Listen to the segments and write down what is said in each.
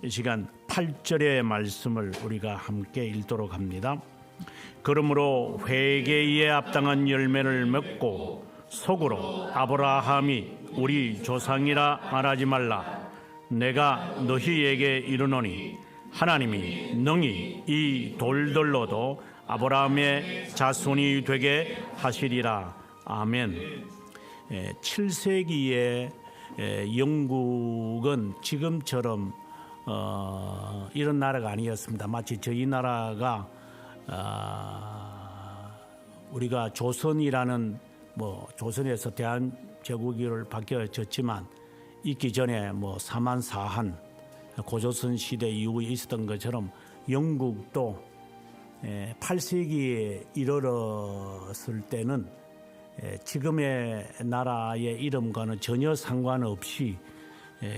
이 시간 8절의 말씀을 우리가 함께 읽도록 합니다. 그러므로 회개에 합당한 열매를 맺고 속으로 아브라함이 우리 조상이라 말하지 말라. 내가 너희에게 이르노니 하나님이 능히 이 돌들로도 아브라함의 자손이 되게 하시리라. 아멘. 7세기에 영국은 지금처럼 이런 나라가 아니었습니다. 마치 저희 나라가 우리가 조선이라는 조선에서 대한제국을 바뀌어졌지만 있기 전에 사만사한 고조선 시대 이후에 있었던 것처럼 영국도 8세기에 이르렀을 때는 지금의 나라의 이름과는 전혀 상관없이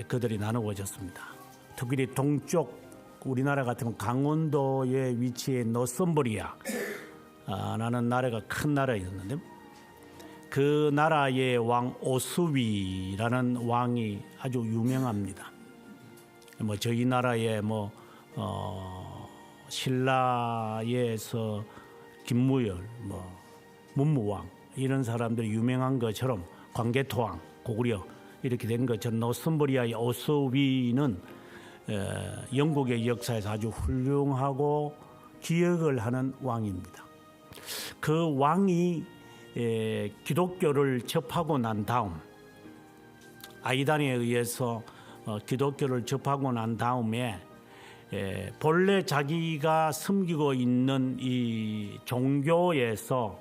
그들이 나누어졌습니다. 특히 동쪽 우리나라 같으면 강원도에 위치해 노썸버리아 라는 나라가 큰 나라였는데 그 나라의 왕 오스위라는 왕이 아주 유명합니다. 저희 나라의 신라에서 김무열, 문무왕 이런 사람들이 유명한 것처럼 광개토왕, 고구려 이렇게 된 것처럼 노썸버리아의 오스위는 영국의 역사에서 아주 훌륭하고 기억을 하는 왕입니다. 그 왕이 기독교를 접하고 난 다음 아이단에 의해서 기독교를 접하고 난 다음에 본래 자기가 섬기고 있는 이 종교에서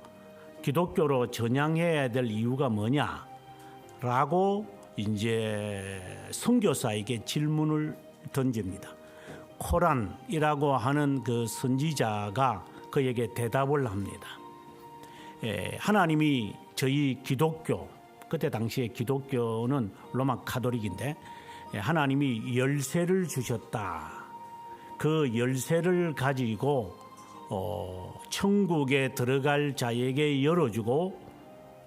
기독교로 전향해야 될 이유가 뭐냐라고 이제 선교사에게 질문을 던집니다. 코란이라고 하는 그 선지자가 그에게 대답을 합니다. 하나님이 저희 기독교, 그때 당시에 기독교는 로마 카톨릭인데 하나님이 열쇠를 주셨다. 그 열쇠를 가지고 천국에 들어갈 자에게 열어주고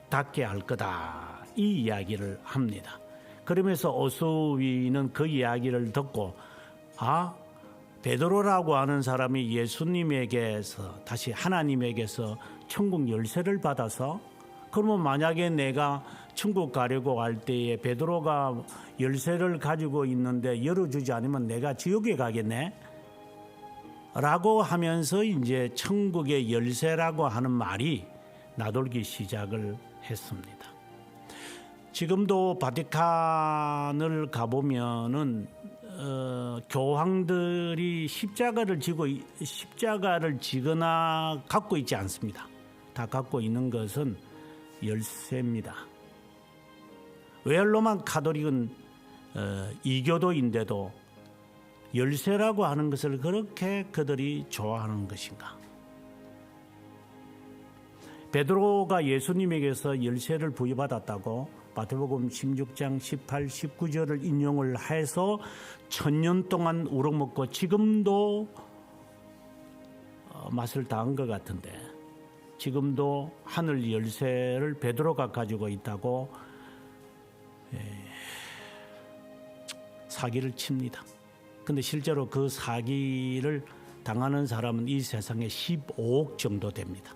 닫게 할 거다. 이 이야기를 합니다. 그러면서 오스위는 그 이야기를 듣고 베드로라고 하는 사람이 예수님에게서 다시 하나님에게서 천국 열쇠를 받아서 그러면 만약에 내가 천국 가려고 할 때에 베드로가 열쇠를 가지고 있는데 열어주지 않으면 내가 지옥에 가겠네? 라고 하면서 이제 천국의 열쇠라고 하는 말이 나돌기 시작을 했습니다. 지금도 바티칸을 가보면은 교황들이 십자가를 지거나 갖고 있지 않습니다. 다 갖고 있는 것은 열쇠입니다. 왜 로만 카톨릭은 이교도인데도 열쇠라고 하는 것을 그렇게 그들이 좋아하는 것인가? 베드로가 예수님에게서 열쇠를 부여받았다고 마태복음 16장 18, 19절을 인용을 해서 1000년 동안 우러먹고 지금도 맛을 다한 것 같은데 지금도 하늘 열쇠를 베드로가 가지고 있다고 사기를 칩니다. 근데 실제로 그 사기를 당하는 사람은 이 세상에 15억 정도 됩니다.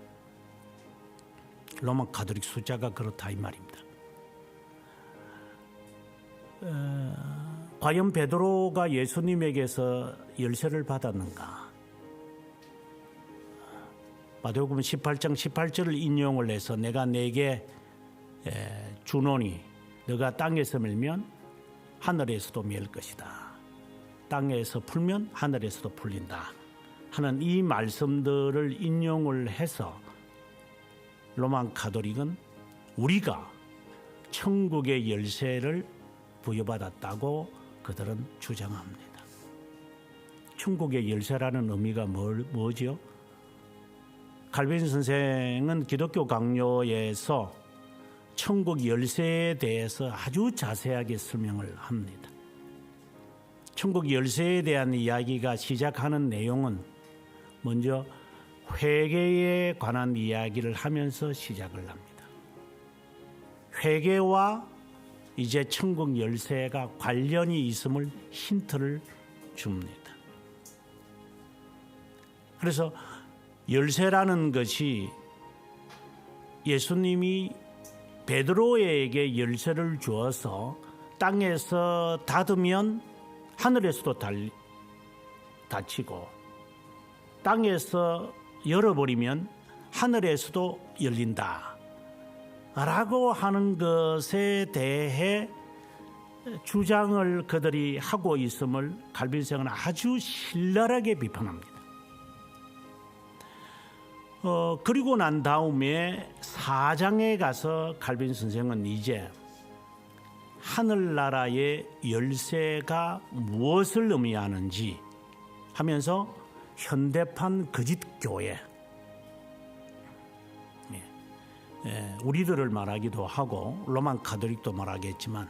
로마 가톨릭 숫자가 그렇다 이 말입니다. 과연 베드로가 예수님에게서 열쇠를 받았는가? 마태복음 18장 18절을 인용을 해서 내가 내게 주노니 너가 땅에서 밀면 하늘에서도 밀 것이다. 땅에서 풀면 하늘에서도 풀린다 하는 이 말씀들을 인용을 해서 로마 가톨릭은 우리가 천국의 열쇠를 부여받았다고 그들은 주장합니다. 천국의 열쇠라는 의미가 뭐죠? 칼빈 선생은 기독교 강요에서 천국 열쇠에 대해서 아주 자세하게 설명을 합니다. 천국 열쇠에 대한 이야기가 시작하는 내용은 먼저 회개에 관한 이야기를 하면서 시작을 합니다. 회개와 이제 천국 열쇠가 관련이 있음을 힌트를 줍니다. 그래서 열쇠라는 것이 예수님이 베드로에게 열쇠를 주어서 땅에서 닫으면 하늘에서도 닫히고 땅에서 열어버리면 하늘에서도 열린다 라고 하는 것에 대해 주장을 그들이 하고 있음을 칼빈생은 아주 신랄하게 비판합니다. 그리고 난 다음에 4장에 가서 칼빈 선생은 이제 하늘나라의 열쇠가 무엇을 의미하는지 하면서 현대판 거짓교회, 우리들을 말하기도 하고 로만 카톨릭도 말하겠지만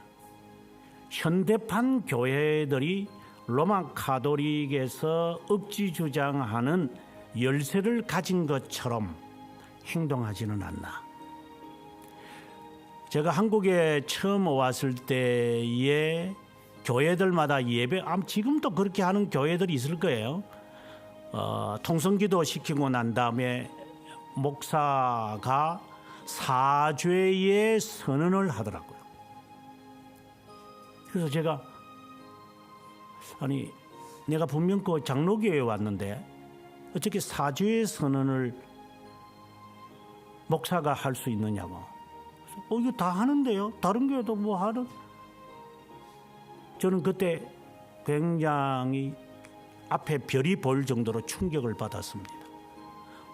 현대판 교회들이 로만 카톨릭에서 억지 주장하는 열쇠를 가진 것처럼 행동하지는 않나. 제가 한국에 처음 왔을 때에 교회들마다 예배, 지금도 그렇게 하는 교회들이 있을 거예요. 통성기도 시키고 난 다음에 목사가 사죄의 선언을 하더라고요. 그래서 제가 내가 분명 그 장로교회에 왔는데 어떻게 사죄의 선언을 목사가 할 수 있느냐고. 이거 다 하는데요. 다른 교회도 뭐 하는. 저는 그때 굉장히 앞에 별이 보일 정도로 충격을 받았습니다.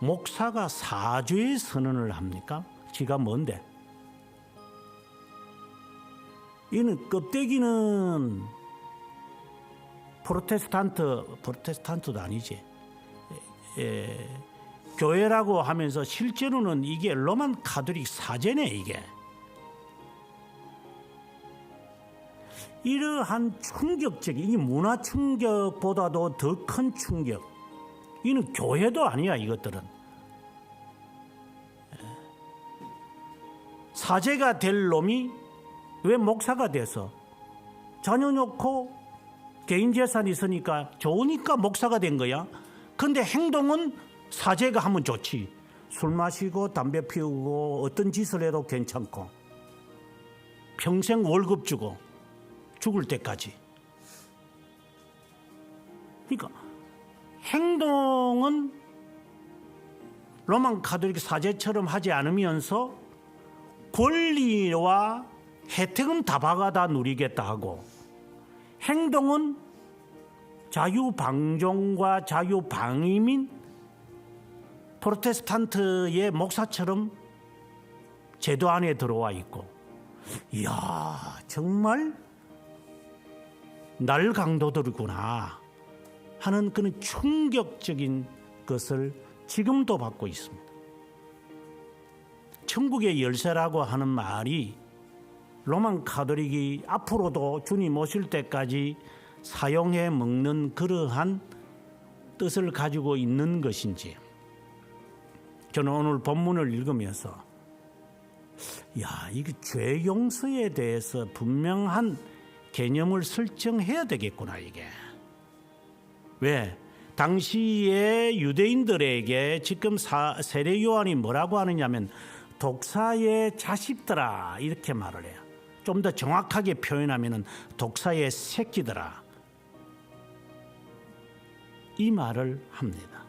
목사가 사죄의 선언을 합니까? 지가 뭔데? 이는 껍데기는 프로테스탄트도 아니지. 교회라고 하면서 실제로는 이게 로만 카톨릭 사제네. 이게 이러한 충격적인, 이 문화 충격보다도 더 큰 충격. 이는 교회도 아니야. 이것들은 사제가 될 놈이 왜 목사가 돼서 자녀 놓고 개인 재산이 있으니까 좋으니까 목사가 된 거야. 근데 행동은 사제가 하면 좋지. 술 마시고 담배 피우고 어떤 짓을 해도 괜찮고 평생 월급 주고 죽을 때까지. 그러니까 행동은 로만 카톨릭 사제처럼 하지 않으면서 권리와 혜택은 다 박아다 누리겠다 하고, 행동은 자유방종과 자유방임인 프로테스탄트의 목사처럼 제도 안에 들어와 있고, 이야, 정말 날 강도들이구나 하는 그런 충격적인 것을 지금도 받고 있습니다. 천국의 열쇠라고 하는 말이 로만 카톨릭이 앞으로도 주님 오실 때까지 사용해 먹는 그러한 뜻을 가지고 있는 것인지, 저는 오늘 본문을 읽으면서 이게 죄 용서에 대해서 분명한 개념을 설정해야 되겠구나. 이게 왜? 당시에 유대인들에게 지금 세례 요한이 뭐라고 하느냐면 독사의 자식들아 이렇게 말을 해요. 좀 더 정확하게 표현하면 독사의 새끼들아 이 말을 합니다.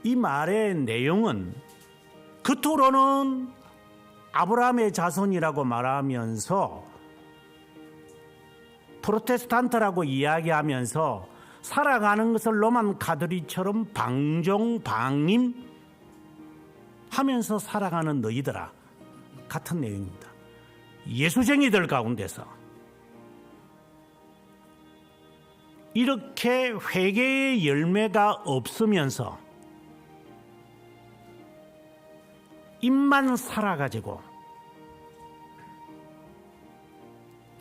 이 말의 내용은 겉으로는 아브라함의 자손이라고 말하면서 프로테스탄트라고 이야기하면서 살아가는 것을 로만 카톨릭처럼 방종 방임 하면서 살아가는 너희들아 같은 내용입니다. 예수쟁이들 가운데서 이렇게 회개의 열매가 없으면서 입만 살아가지고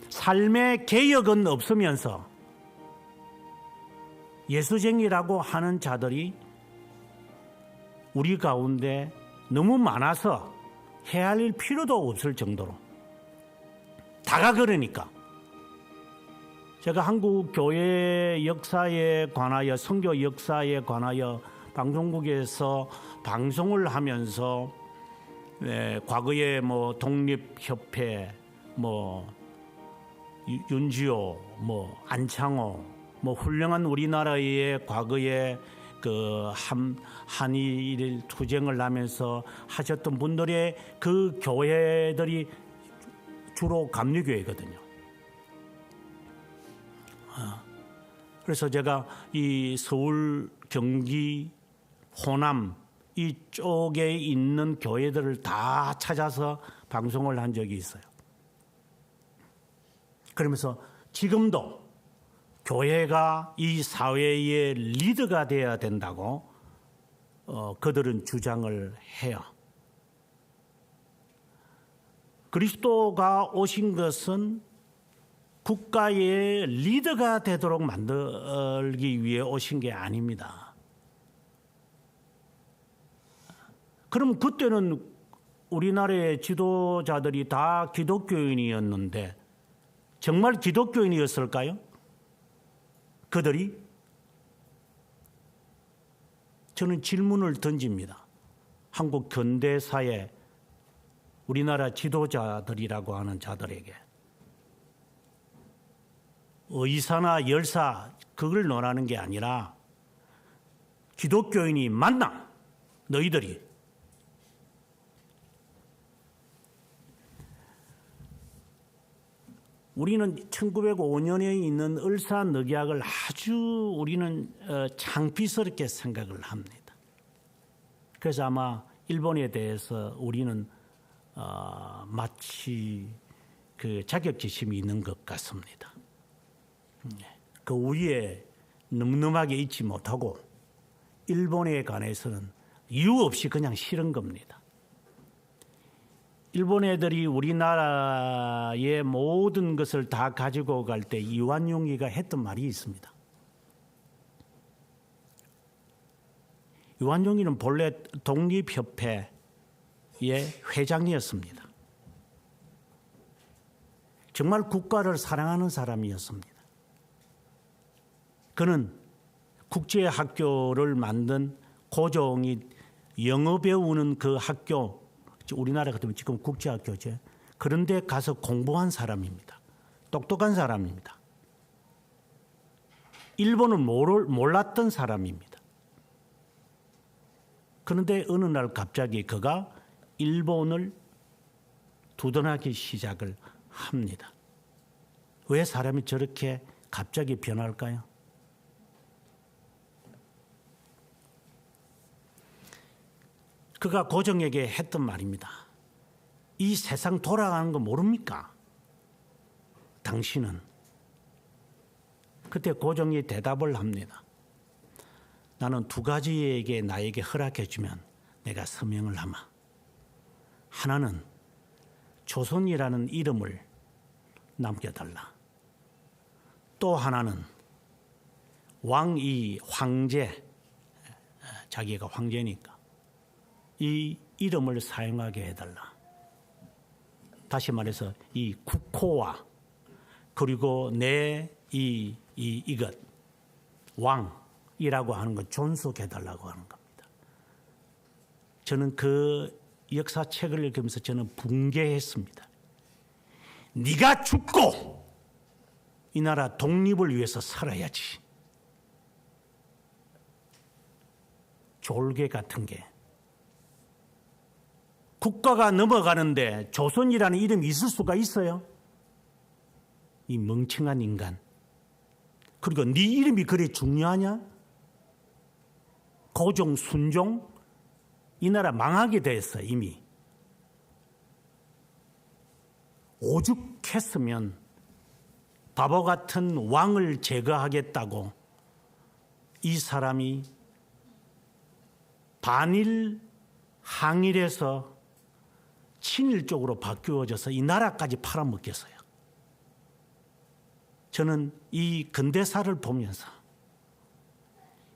삶의 개혁은 없으면서 예수쟁이라고 하는 자들이 우리 가운데 너무 많아서 헤아릴 필요도 없을 정도로 다가 그러니까 제가 한국 교회 역사에 관하여, 선교 역사에 관하여 방송국에서 방송을 하면서 과거에 뭐 독립협회, 뭐 윤지호, 뭐 안창호, 뭐 훌륭한 우리나라의 과거에 그 한일 투쟁을 하면서 하셨던 분들의 그 교회들이 주로 감리교회거든요. 그래서 제가 이 서울, 경기, 호남 이쪽에 있는 교회들을 다 찾아서 방송을 한 적이 있어요. 그러면서 지금도 교회가 이 사회의 리더가 되어야 된다고 그들은 주장을 해요. 그리스도가 오신 것은 국가의 리더가 되도록 만들기 위해 오신 게 아닙니다. 그럼 그때는 우리나라의 지도자들이 다 기독교인이었는데 정말 기독교인이었을까요? 그들이? 저는 질문을 던집니다. 한국 근대사의 우리나라 지도자들이라고 하는 자들에게. 의사나 열사 그걸 논하는 게 아니라 기독교인이 맞나? 너희들이. 우리는 1905년에 있는 을사늑약을 아주 우리는 창피스럽게 생각을 합니다. 그래서 아마 일본에 대해서 우리는 마치 그 자격지심이 있는 것 같습니다. 그 위에 늠름하게 있지 못하고 일본에 관해서는 이유 없이 그냥 싫은 겁니다. 일본 애들이 우리나라의 모든 것을 다 가지고 갈 때 이완용이가 했던 말이 있습니다. 이완용이는 본래 독립협회의 회장이었습니다. 정말 국가를 사랑하는 사람이었습니다. 그는 국제학교를 만든 고종이 영어 배우는 그 학교, 우리나라 같으면 지금 국제학교죠. 그런 데 가서 공부한 사람입니다. 똑똑한 사람입니다. 일본을 몰랐던 사람입니다. 그런데 어느 날 갑자기 그가 일본을 두둔하기 시작을 합니다. 왜 사람이 저렇게 갑자기 변할까요? 그가 고종에게 했던 말입니다. 이 세상 돌아가는 거 모릅니까? 당신은. 그때 고종이 대답을 합니다. 나는 두 가지에게 나에게 허락해 주면 내가 서명을 하마. 하나는 조선이라는 이름을 남겨달라. 또 하나는 왕이 황제, 자기가 황제니까 이 이름을 사용하게 해달라. 다시 말해서 이 국호와 그리고 내 이것 왕이라고 하는 것 존속해달라고 하는 겁니다. 저는 그 역사책을 읽으면서 저는 붕괴했습니다. 네가 죽고 이 나라 독립을 위해서 살아야지. 졸개 같은 게. 국가가 넘어가는데 조선이라는 이름이 있을 수가 있어요? 이 멍청한 인간. 그리고 네 이름이 그래 중요하냐? 고종, 순종 이 나라 망하게 됐어 이미. 오죽했으면 바보 같은 왕을 제거하겠다고 이 사람이 반일 항일에서 친일 쪽으로 바뀌어져서 이 나라까지 팔아먹겠어요. 저는 이 근대사를 보면서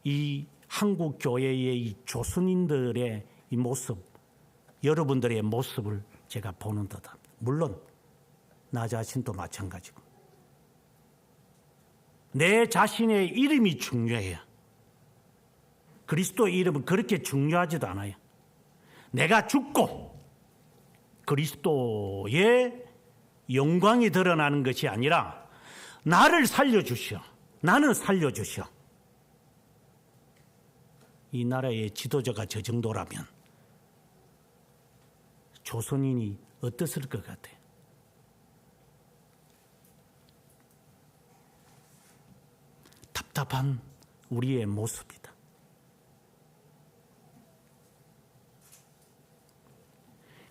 이 한국 교회의 이 조선인들의 이 모습, 여러분들의 모습을 제가 보는 듯합니다. 물론 나 자신도 마찬가지고. 내 자신의 이름이 중요해요. 그리스도의 이름은 그렇게 중요하지도 않아요. 내가 죽고 그리스도의 영광이 드러나는 것이 아니라 나를 살려주시오. 나는 살려주시오. 이 나라의 지도자가 저 정도라면 조선인이 어땠을 것 같아요? 답답한 우리의 모습이다.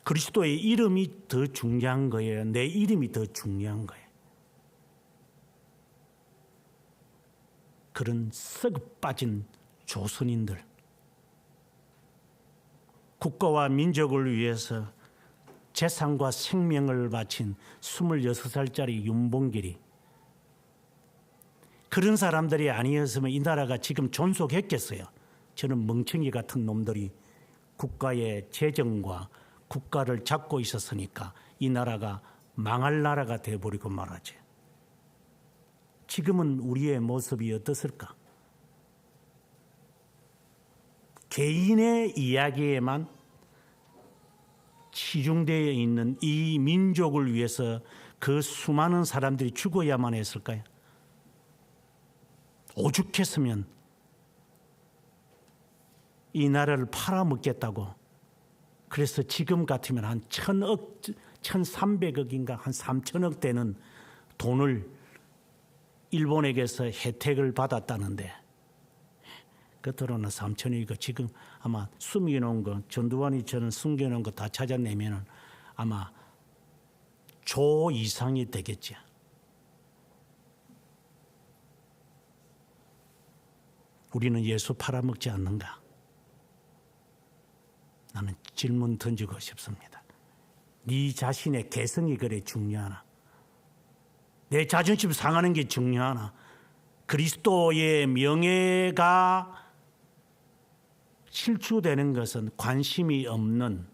그리스도의 이름이 더 중요한 거예요? 내 이름이 더 중요한 거예요? 그런 썩어 빠진 조선인들, 국가와 민족을 위해서 재산과 생명을 바친 26살짜리 윤봉길이, 그런 사람들이 아니었으면 이 나라가 지금 존속했겠어요? 저는 멍청이 같은 놈들이 국가의 재정과 국가를 잡고 있었으니까 이 나라가 망할 나라가 되어버리고 말하지. 지금은 우리의 모습이 어떻을까? 개인의 이야기에만 치중되어 있는 이 민족을 위해서 그 수많은 사람들이 죽어야만 했을까요? 오죽했으면 이 나라를 팔아먹겠다고. 그래서 지금 같으면 한 1,000억, 1,300억인가 한 3,000억 되는 돈을 일본에게서 혜택을 받았다는데, 겉으로는 3,000억이고 지금 아마 숨겨놓은 거, 전두환이처럼 숨겨놓은 거 다 찾아내면 아마 조 이상이 되겠죠. 우리는 예수 팔아먹지 않는가? 나는 질문 던지고 싶습니다. 네 자신의 개성이 그래 중요하나? 내 자존심 상하는 게 중요하나? 그리스도의 명예가 실추되는 것은 관심이 없는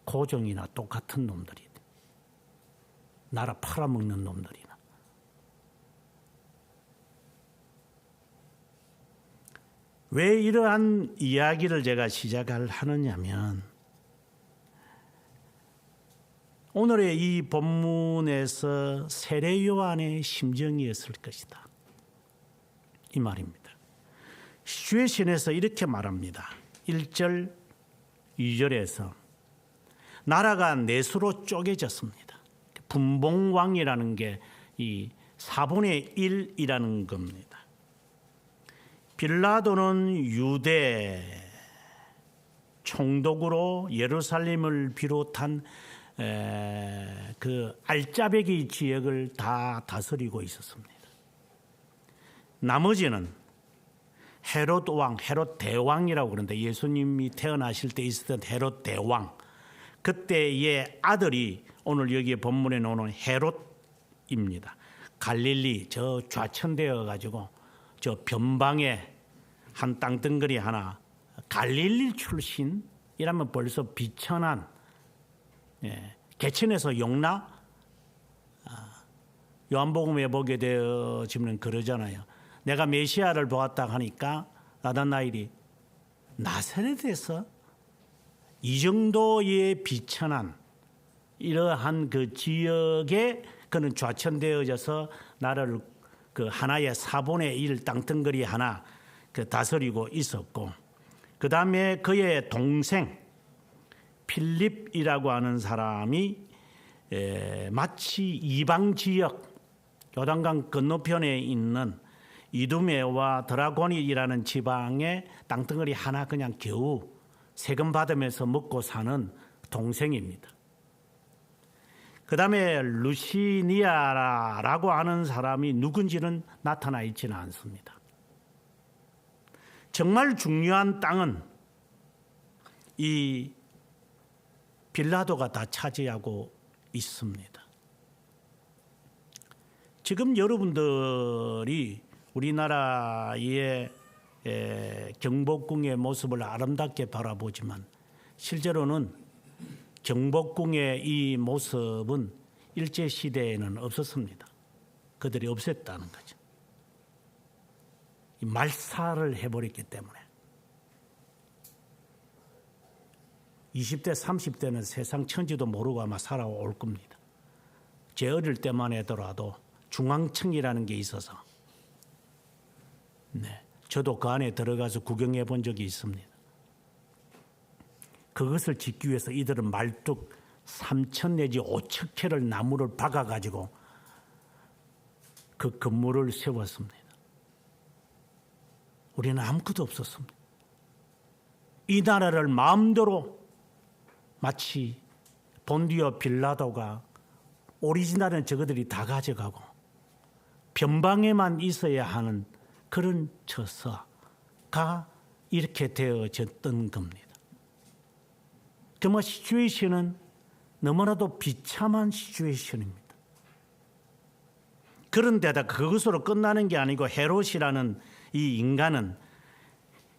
고종이나 똑같은 놈들이다. 나라 팔아먹는 놈들이나. 왜 이러한 이야기를 제가 시작을 하느냐면, 오늘의 이 본문에서 세례 요한의 심정이었을 것이다, 이 말입니다. 시주의신에서 이렇게 말합니다. 1절, 2절에서 나라가 넷으로 쪼개졌습니다. 분봉왕이라는 게 이 4분의 1이라는 겁니다. 빌라도는 유대 총독으로 예루살렘을 비롯한 그 알짜배기 지역을 다 다스리고 있었습니다. 나머지는 헤롯 왕, 헤롯 대왕이라고 그러는데, 예수님이 태어나실 때 있었던 헤롯 대왕, 그때의 아들이 오늘 여기 본문에 나오는 헤롯입니다. 갈릴리 저 좌천되어 가지고 저 변방에 한 땅덩어리 하나, 갈릴리 출신이라면 벌써 비천한, 개천에서 용나? 요한복음에 보게 되어지면 그러잖아요. 내가 메시아를 보았다 하니까 나다나엘이 나사렛에서 이 정도의 비천한 이러한 그 지역에 그는 좌천되어져서 나라를 그 하나의 4분의 1 땅덩어리 하나 그 다스리고 있었고, 그 다음에 그의 동생 필립이라고 하는 사람이 마치 이방 지역 요단강 건너편에 있는 이두메와 드라고니라는 지방의 땅덩어리 하나 그냥 겨우 세금 받으면서 먹고 사는 동생입니다. 그 다음에 루시니아라고 하는 사람이 누군지는 나타나 있지는 않습니다. 정말 중요한 땅은 이 빌라도가 다 차지하고 있습니다. 지금 여러분들이 우리나라의 경복궁의 모습을 아름답게 바라보지만, 실제로는 경복궁의 이 모습은 일제시대에는 없었습니다. 그들이 없앴다는 거죠. 말살을 해버렸기 때문에 20대 30대는 세상 천지도 모르고 아마 살아올 겁니다. 제 어릴 때만 해더라도 중앙청이라는 게 있어서 저도 그 안에 들어가서 구경해 본 적이 있습니다. 그것을 짓기 위해서 이들은 말뚝 3천 내지 5천 개를 나무를 박아가지고 그 건물을 세웠습니다. 우리는 아무것도 없었습니다. 이 나라를 마음대로 마치 본디오 빌라도가 오리지널은 저거들이 다 가져가고 변방에만 있어야 하는 그런 처사가 이렇게 되어졌던 겁니다. 그 시츄에이션은 너무나도 비참한 시츄에이션입니다. 그런데다 그것으로 끝나는 게 아니고 헤롯이라는 이 인간은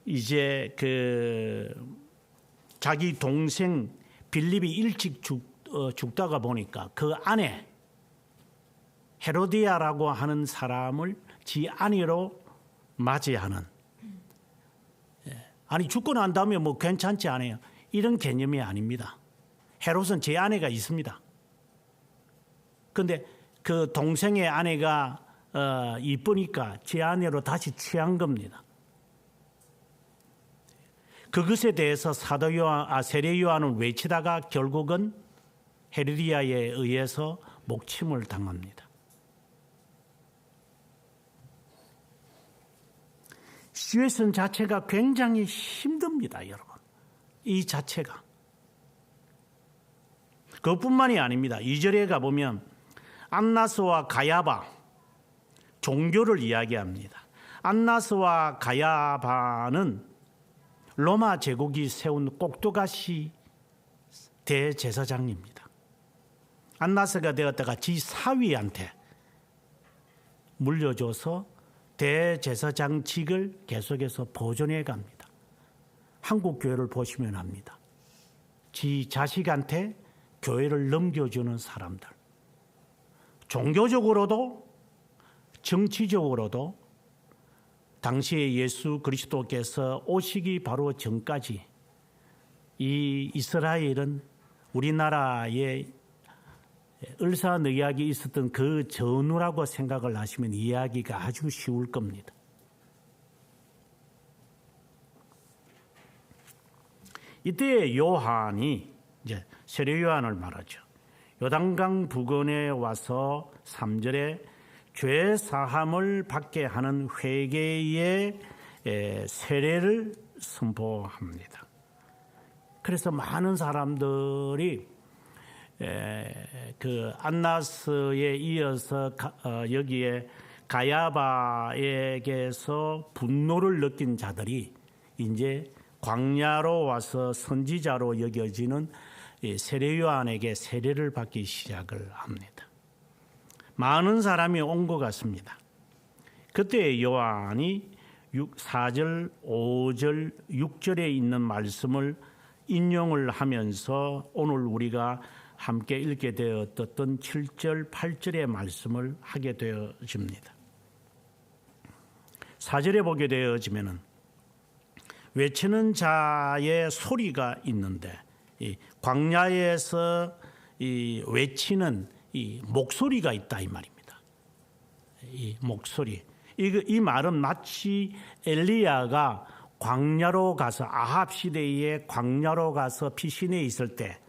이제 자기 동생 빌립이 일찍 죽다가 보니까 그 아내 헤로디아라고 하는 사람을 지 아내로 맞이하는, 아니 죽고 난 다음에 뭐 괜찮지 않아요, 이런 개념이 아닙니다. 헤롯은 제 아내가 있습니다. 그런데 그 동생의 아내가 이쁘니까 제 아내로 다시 취한 겁니다. 그것에 대해서 세례 요한은 외치다가 결국은 헤로디아에 의해서 목침을 당합니다. 시츄에이션 자체가 굉장히 힘듭니다, 여러분. 이 자체가. 그것뿐만이 아닙니다. 2절에 가보면 안나스와 가야바, 종교를 이야기합니다. 안나스와 가야바는 로마 제국이 세운 꼭두가시 대제사장입니다. 안나스가 되었다가 지 사위한테 물려줘서 대제사장직을 계속해서 보존해 갑니다. 한국 교회를 보시면 압니다. 지 자식한테 교회를 넘겨주는 사람들. 종교적으로도 정치적으로도 당시에 예수 그리스도께서 오시기 바로 전까지 이 이스라엘은 우리나라에 을사늑약이 있었던 그 전후라고 생각을 하시면 이해하기가 아주 쉬울 겁니다. 이때 요한이 이제 세례 요한을 말하죠. 요단강 부근에 와서 3절에 죄 사함을 받게 하는 회개의 세례를 선포합니다. 그래서 많은 사람들이 그 안나스에 이어서 여기에 가야바에게서 분노를 느낀 자들이 이제 광야로 와서 선지자로 여겨지는 세례 요한에게 세례를 받기 시작을 합니다. 많은 사람이 온 것 같습니다. 그때 요한이 4절, 5절, 6절에 있는 말씀을 인용을 하면서 오늘 우리가 함께 읽게 되었던 7절, 8절의 말씀을 하게 되어집니다. 4절에 보게 되어지면은 외치는 자의 소리가 있는데 이 광야에서 이 외치는 이 목소리가 있다 이 말입니다. 이 목소리. 이 말은 마치 엘리야가 광야로 가서 아합 시대에 광야로 가서 피신해 있을 때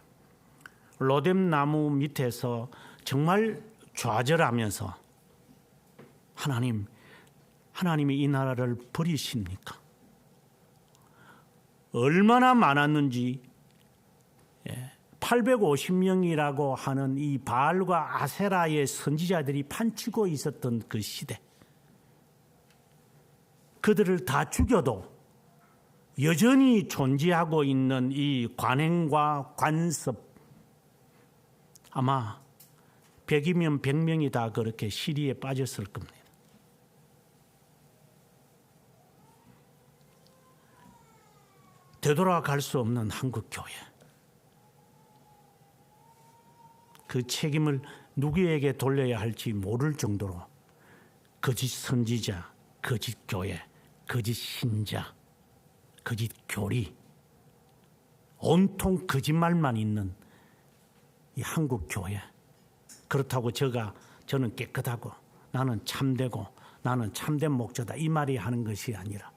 로뎀 나무 밑에서 정말 좌절하면서 하나님이 이 나라를 버리십니까? 얼마나 많았는지 850명이라고 하는 이 바알과 아세라의 선지자들이 판치고 있었던 그 시대, 그들을 다 죽여도 여전히 존재하고 있는 이 관행과 관습, 아마 100이면 100명이 다 그렇게 시리에 빠졌을 겁니다. 되돌아갈 수 없는 한국교회, 그 책임을 누구에게 돌려야 할지 모를 정도로 거짓 선지자, 거짓 교회, 거짓 신자, 거짓 교리, 온통 거짓말만 있는 이 한국 교회. 그렇다고 저는 깨끗하고 나는 참되고 나는 참된 목자다 이 말이 하는 것이 아니라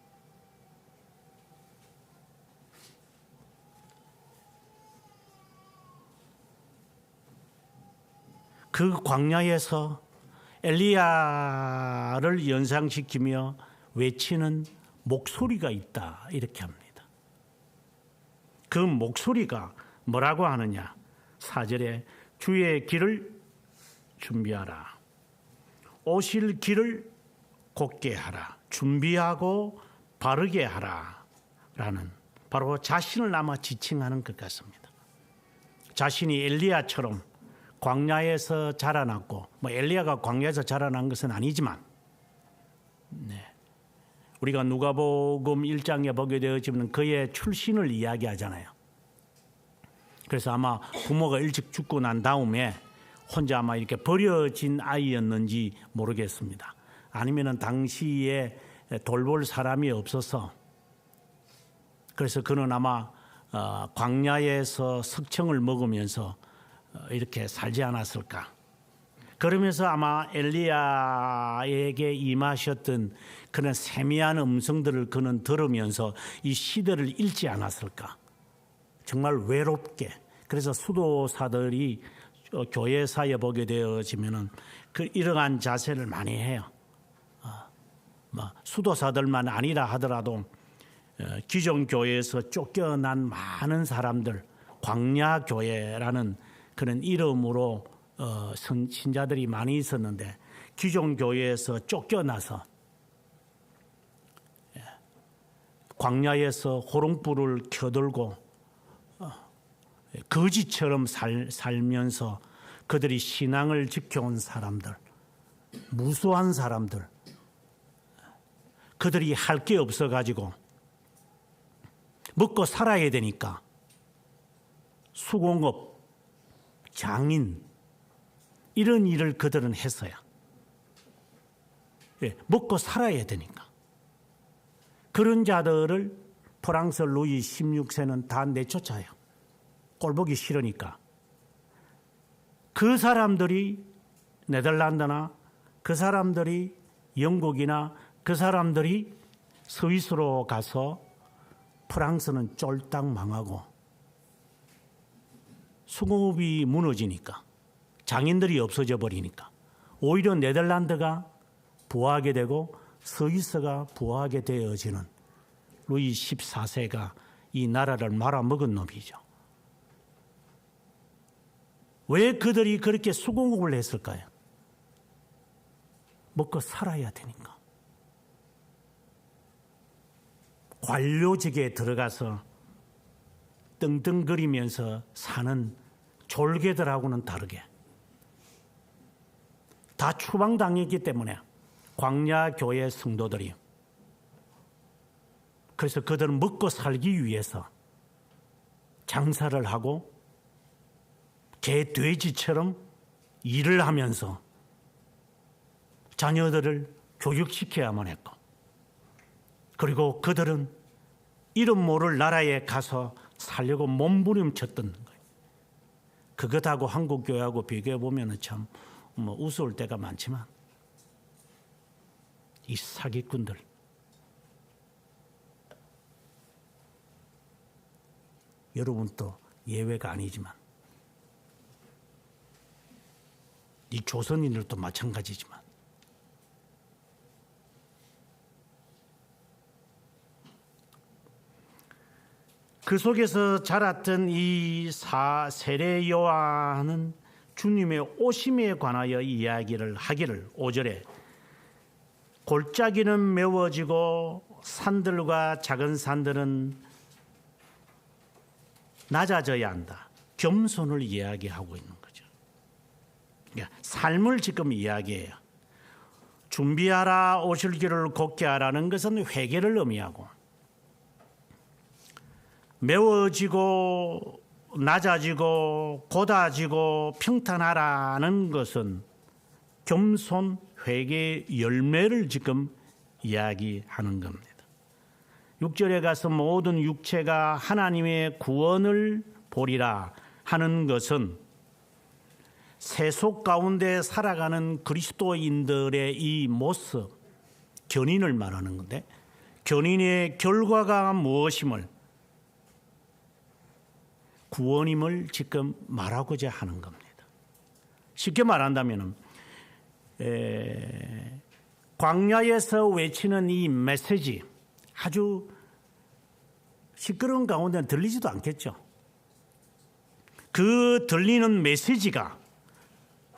그 광야에서 엘리야를 연상시키며 외치는 목소리가 있다 이렇게 합니다. 그 목소리가 뭐라고 하느냐? 4절에 주의 길을 준비하라. 오실 길을 곧게 하라. 준비하고 바르게 하라. 라는 바로 자신을 아마 지칭하는 것 같습니다. 자신이 엘리야처럼 광야에서 자라났고 엘리야가 광야에서 자라난 것은 아니지만 우리가 누가복음 1장에 보게 되어지면 그의 출신을 이야기하잖아요. 그래서 아마 부모가 일찍 죽고 난 다음에 혼자 아마 이렇게 버려진 아이였는지 모르겠습니다. 아니면은 당시에 돌볼 사람이 없어서 그래서 그는 아마 광야에서 석청을 먹으면서 이렇게 살지 않았을까. 그러면서 아마 엘리야에게 임하셨던 그런 세미한 음성들을 그는 들으면서 이 시대를 읽지 않았을까. 정말 외롭게. 그래서 수도사들이 교회사에 보게 되어지면은 이러한 자세를 많이 해요. 수도사들만 아니라 하더라도 기존 교회에서 쫓겨난 많은 사람들, 광야교회라는 그런 이름으로 신자들이 많이 있었는데 기존 교회에서 쫓겨나서 광야에서 호롱불을 켜들고 거지처럼 살면서 그들이 신앙을 지켜온 사람들, 무수한 사람들, 그들이 할 게 없어가지고 먹고 살아야 되니까 수공업, 장인 이런 일을 그들은 했어요. 먹고 살아야 되니까. 그런 자들을 프랑스 루이 16세는 다 내쫓아요. 꼴보기 싫으니까. 그 사람들이 네덜란드나 그 사람들이 영국이나 그 사람들이 스위스로 가서 프랑스는 쫄딱 망하고 수공업이 무너지니까 장인들이 없어져 버리니까 오히려 네덜란드가 부하게 되고 스위스가 부하게 되어지는 루이 14세가 이 나라를 말아먹은 놈이죠. 왜 그들이 그렇게 수공업을 했을까요? 먹고 살아야 되니까. 관료직에 들어가서 떵떵거리면서 사는 졸개들하고는 다르게 다 추방당했기 때문에 광야교회 성도들이 그래서 그들은 먹고 살기 위해서 장사를 하고 개, 돼지처럼 일을 하면서 자녀들을 교육시켜야만 했고 그리고 그들은 이름 모를 나라에 가서 살려고 몸부림쳤던 거예요. 그것하고 한국 교회하고 비교해 보면 참 우스울 때가 많지만 이 사기꾼들 여러분도 예외가 아니지만 이 조선인들도 마찬가지지만 그 속에서 자랐던 이 세례 요한은 주님의 오심에 관하여 이야기를 하기를 5절에 골짜기는 메워지고 산들과 작은 산들은 낮아져야 한다. 겸손을 이야기하고 있는 거죠. 그러니까 삶을 지금 이야기해요. 준비하라 오실 길을 곧게 하라는 것은 회개를 의미하고 메워지고 낮아지고 곧아지고 평탄하라는 것은 겸손 회개의 열매를 지금 이야기하는 겁니다. 6절에 가서 모든 육체가 하나님의 구원을 보리라 하는 것은 세속 가운데 살아가는 그리스도인들의 이 모습, 견인을 말하는 건데, 견인의 결과가 무엇임을, 구원임을 지금 말하고자 하는 겁니다. 쉽게 말한다면 광야에서 외치는 이 메시지, 아주 시끄러운 가운데 들리지도 않겠죠. 그 들리는 메시지가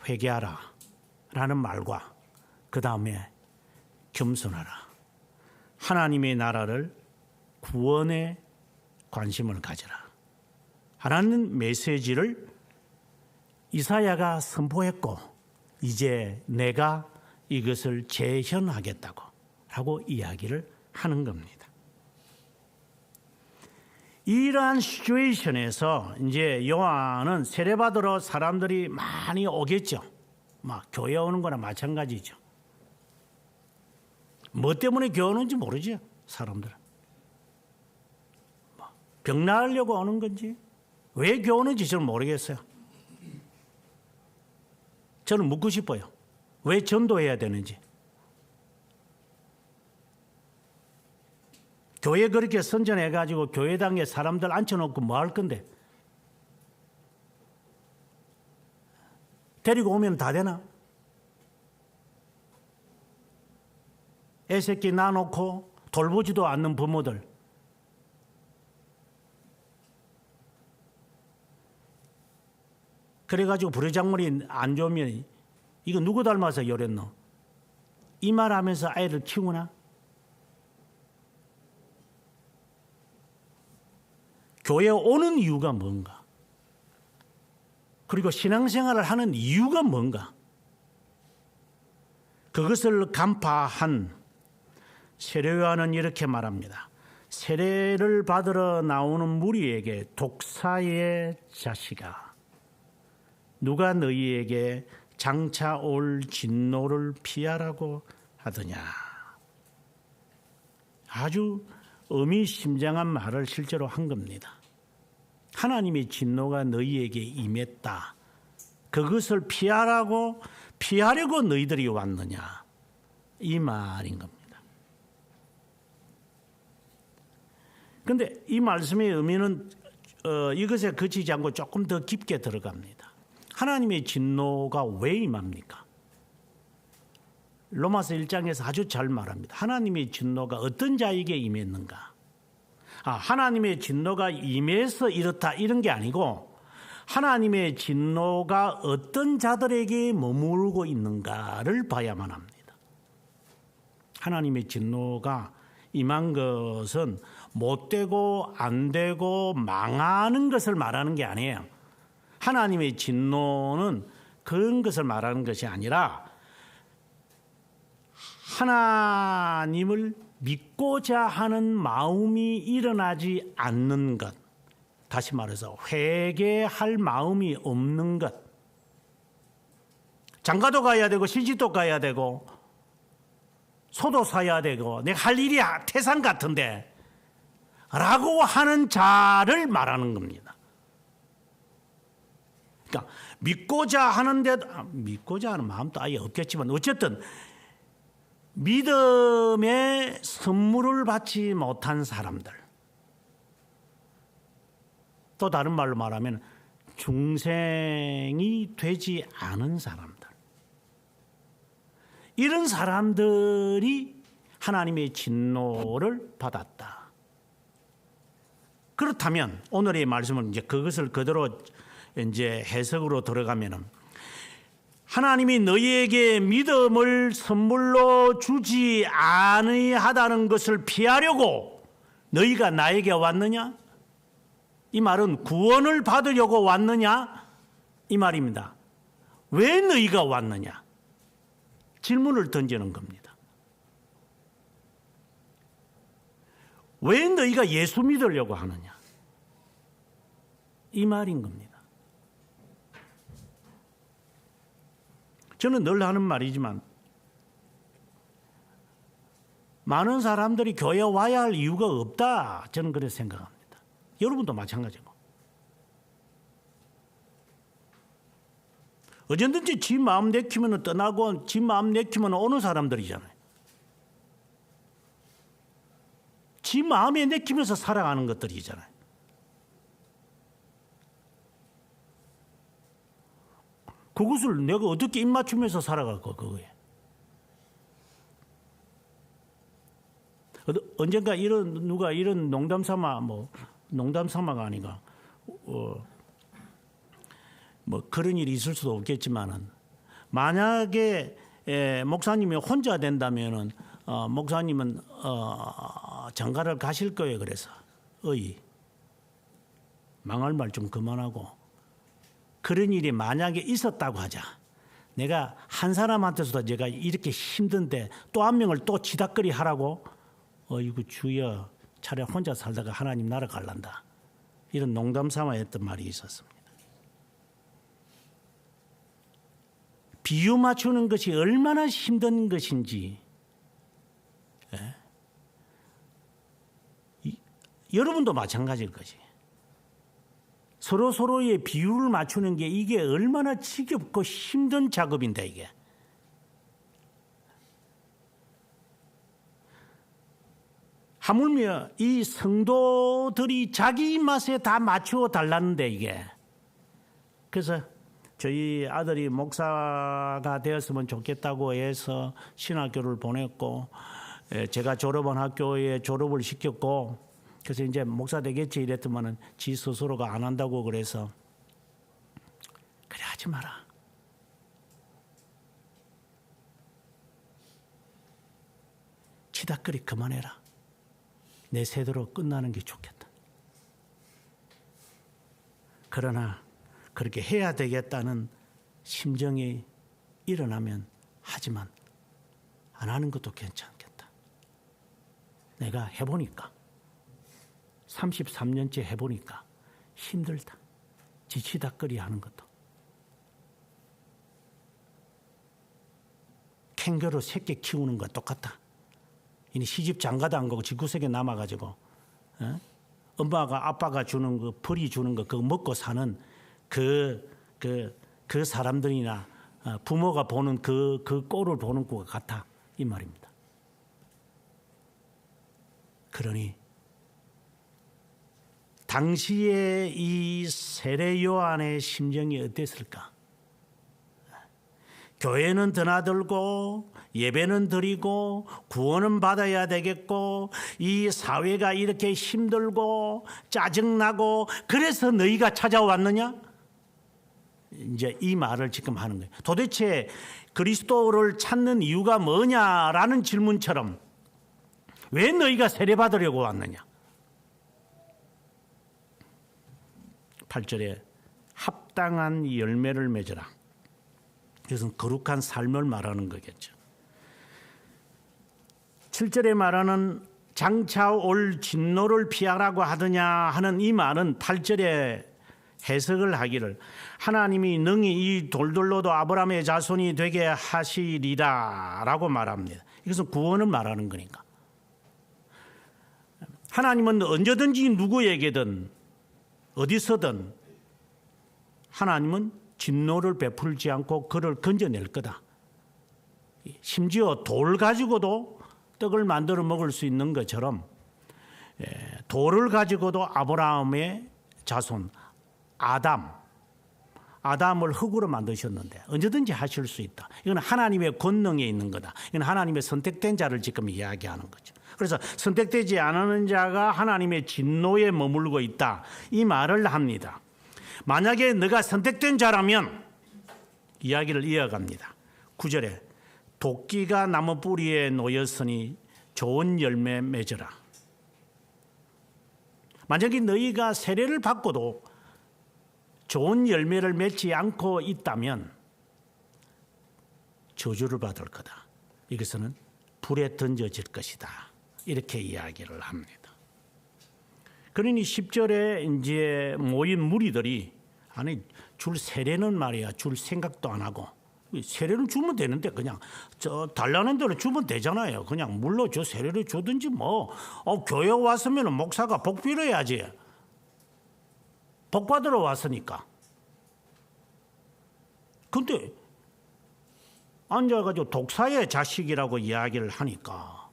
회개하라 라는 말과 그 다음에 겸손하라, 하나님의 나라를, 구원에 관심을 가져라 하라는 메시지를 이사야가 선포했고, 이제 내가 이것을 재현하겠다고 하고 이야기를 하는 겁니다. 이러한 시츄에이션에서 이제 요한은 세례받으러 사람들이 많이 오겠죠. 막 교회 오는 거나 마찬가지죠. 뭐 때문에 교회 오는지 모르죠, 사람들은. 병 나으려고 오는 건지, 왜 교회 오는지 저는 모르겠어요. 저는 묻고 싶어요. 왜 전도해야 되는지. 교회 그렇게 선전해가지고 교회당에 사람들 앉혀놓고 뭐 할 건데? 데리고 오면 다 되나? 애새끼 낳아놓고 돌보지도 않는 부모들. 그래가지고 부르장물이 안 좋으면 이거 누구 닮아서 요랬노? 이 말 하면서 아이를 키우나? 교회에 오는 이유가 뭔가? 그리고 신앙생활을 하는 이유가 뭔가? 그것을 간파한 세례요한은 이렇게 말합니다. 세례를 받으러 나오는 무리에게 독사의 자식아, 누가 너희에게 장차 올 진노를 피하라고 하더냐. 아주 의미심장한 말을 실제로 한 겁니다. 하나님의 진노가 너희에게 임했다. 그것을 피하려고 너희들이 왔느냐, 이 말인 겁니다. 그런데 이 말씀의 의미는 이것에 그치지 않고 조금 더 깊게 들어갑니다. 하나님의 진노가 왜 임합니까? 로마서 1장에서 아주 잘 말합니다. 하나님의 진노가 어떤 자에게 임했는가? 하나님의 진노가 임해서 이렇다, 이런 게 아니고 하나님의 진노가 어떤 자들에게 머물고 있는가를 봐야만 합니다. 하나님의 진노가 임한 것은 못되고 안되고 망하는 것을 말하는 게 아니에요. 하나님의 진노는 그런 것을 말하는 것이 아니라 하나님을 믿고자 하는 마음이 일어나지 않는 것, 다시 말해서 회개할 마음이 없는 것. 장가도 가야 되고 시집도 가야 되고 소도 사야 되고 내가 할 일이 태산 같은데 라고 하는 자를 말하는 겁니다. 그러니까 믿고자 하는데, 믿고자 하는 마음도 아예 없겠지만 어쨌든 믿음의 선물을 받지 못한 사람들, 또 다른 말로 말하면 중생이 되지 않은 사람들, 이런 사람들이 하나님의 진노를 받았다. 그렇다면 오늘의 말씀은 이제 그것을 그대로 이제 해석으로 들어가면은, 하나님이 너희에게 믿음을 선물로 주지 아니하다는 것을 피하려고 너희가 나에게 왔느냐? 이 말은 구원을 받으려고 왔느냐? 이 말입니다. 왜 너희가 왔느냐? 질문을 던지는 겁니다. 왜 너희가 예수 믿으려고 하느냐? 이 말인 겁니다. 저는 늘 하는 말이지만 많은 사람들이 교회에 와야 할 이유가 없다. 저는 그렇게 생각합니다. 여러분도 마찬가지고. 언제든지 지 마음 내키면 떠나고 지 마음 내키면 오는 사람들이잖아요. 지 마음에 내키면서 살아가는 것들이잖아요. 그것을 내가 어떻게 입맞추면서 살아갈까 그거예요. 언젠가 누가 이런 농담 삼아가 아니가 뭐 그런 일이 있을 수도 없겠지만은 만약에 목사님이 혼자 된다면은 목사님은 장가를 가실 거예요. 그래서 망할 말 좀 그만하고 그런 일이 만약에 있었다고 하자. 내가 한 사람한테서도 제가 이렇게 힘든데 또 한 명을 또 지닥거리 하라고 어이구 주여 차라리 혼자 살다가 하나님 나라 갈란다. 이런 농담 삼아 했던 말이 있었습니다. 비유 맞추는 것이 얼마나 힘든 것인지 여러분도 마찬가지일 거지. 서로의 비유를 맞추는 게 이게 얼마나 지겹고 힘든 작업인데 이게. 하물며 이 성도들이 자기 입맛에 다 맞추어 달라는데 이게. 그래서 저희 아들이 목사가 되었으면 좋겠다고 해서 신학교를 보냈고 제가 졸업한 학교에 졸업을 시켰고 그래서 이제 목사 되겠지 이랬더만은 지 스스로가 안 한다고 그래서 그래 하지 마라. 치닥거리 그만해라. 내 세대로 끝나는 게 좋겠다. 그러나 그렇게 해야 되겠다는 심정이 일어나면 하지만 안 하는 것도 괜찮겠다. 내가 해보니까 33년째 해보니까 힘들다. 지치다거리 하는 것도. 캥거루 새끼 키우는 거 똑같다. 이니 시집 장가도 안 가고 집구석에 남아가지고 엄마가 아빠가 주는 거 벌이 주는 거 그거 먹고 사는 그 사람들이나 부모가 보는 그 꼴을 보는 것 같아 이 말입니다. 그러니 당시에 이 세례 요한의 심정이 어땠을까? 교회는 드나들고 예배는 드리고 구원은 받아야 되겠고 이 사회가 이렇게 힘들고 짜증나고 그래서 너희가 찾아왔느냐? 이제 이 말을 지금 하는 거예요. 도대체 그리스도를 찾는 이유가 뭐냐라는 질문처럼 왜 너희가 세례받으려고 왔느냐? 8절에 합당한 열매를 맺으라. 이것은 거룩한 삶을 말하는 거겠죠. 7절에 말하는 장차 올 진노를 피하라고 하더냐 하는 이 말은 8절에 해석을 하기를 하나님이 능히 이 돌들로도 아브라함의 자손이 되게 하시리라 라고 말합니다. 이것은 구원을 말하는 거니까. 하나님은 언제든지 누구에게든 어디서든 하나님은 진노를 베풀지 않고 그를 건져낼 거다. 심지어 돌 가지고도 떡을 만들어 먹을 수 있는 것처럼 돌을 가지고도 아브라함의 자손 아담을 흙으로 만드셨는데 언제든지 하실 수 있다. 이건 하나님의 권능에 있는 거다. 이건 하나님의 선택된 자를 지금 이야기하는 거죠. 그래서 선택되지 않은 자가 하나님의 진노에 머물고 있다. 이 말을 합니다. 만약에 너가 선택된 자라면 이야기를 이어갑니다. 9절에 도끼가 나무 뿌리에 놓였으니 좋은 열매 맺으라. 만약에 너희가 세례를 받고도 좋은 열매를 맺지 않고 있다면 저주를 받을 거다. 이것은 불에 던져질 것이다. 이렇게 이야기를 합니다. 그러니 10절에 이제 모인 무리들이 아니 줄 세례는 말이야 줄 생각도 안 하고 세례는 주면 되는데 그냥 저 달라는 대로 주면 되잖아요. 그냥 물러줘 세례를 주든지 뭐. 교회 왔으면 목사가 복 빌어야지. 복 받으러 왔으니까. 근데 앉아가지고 독사의 자식이라고 이야기를 하니까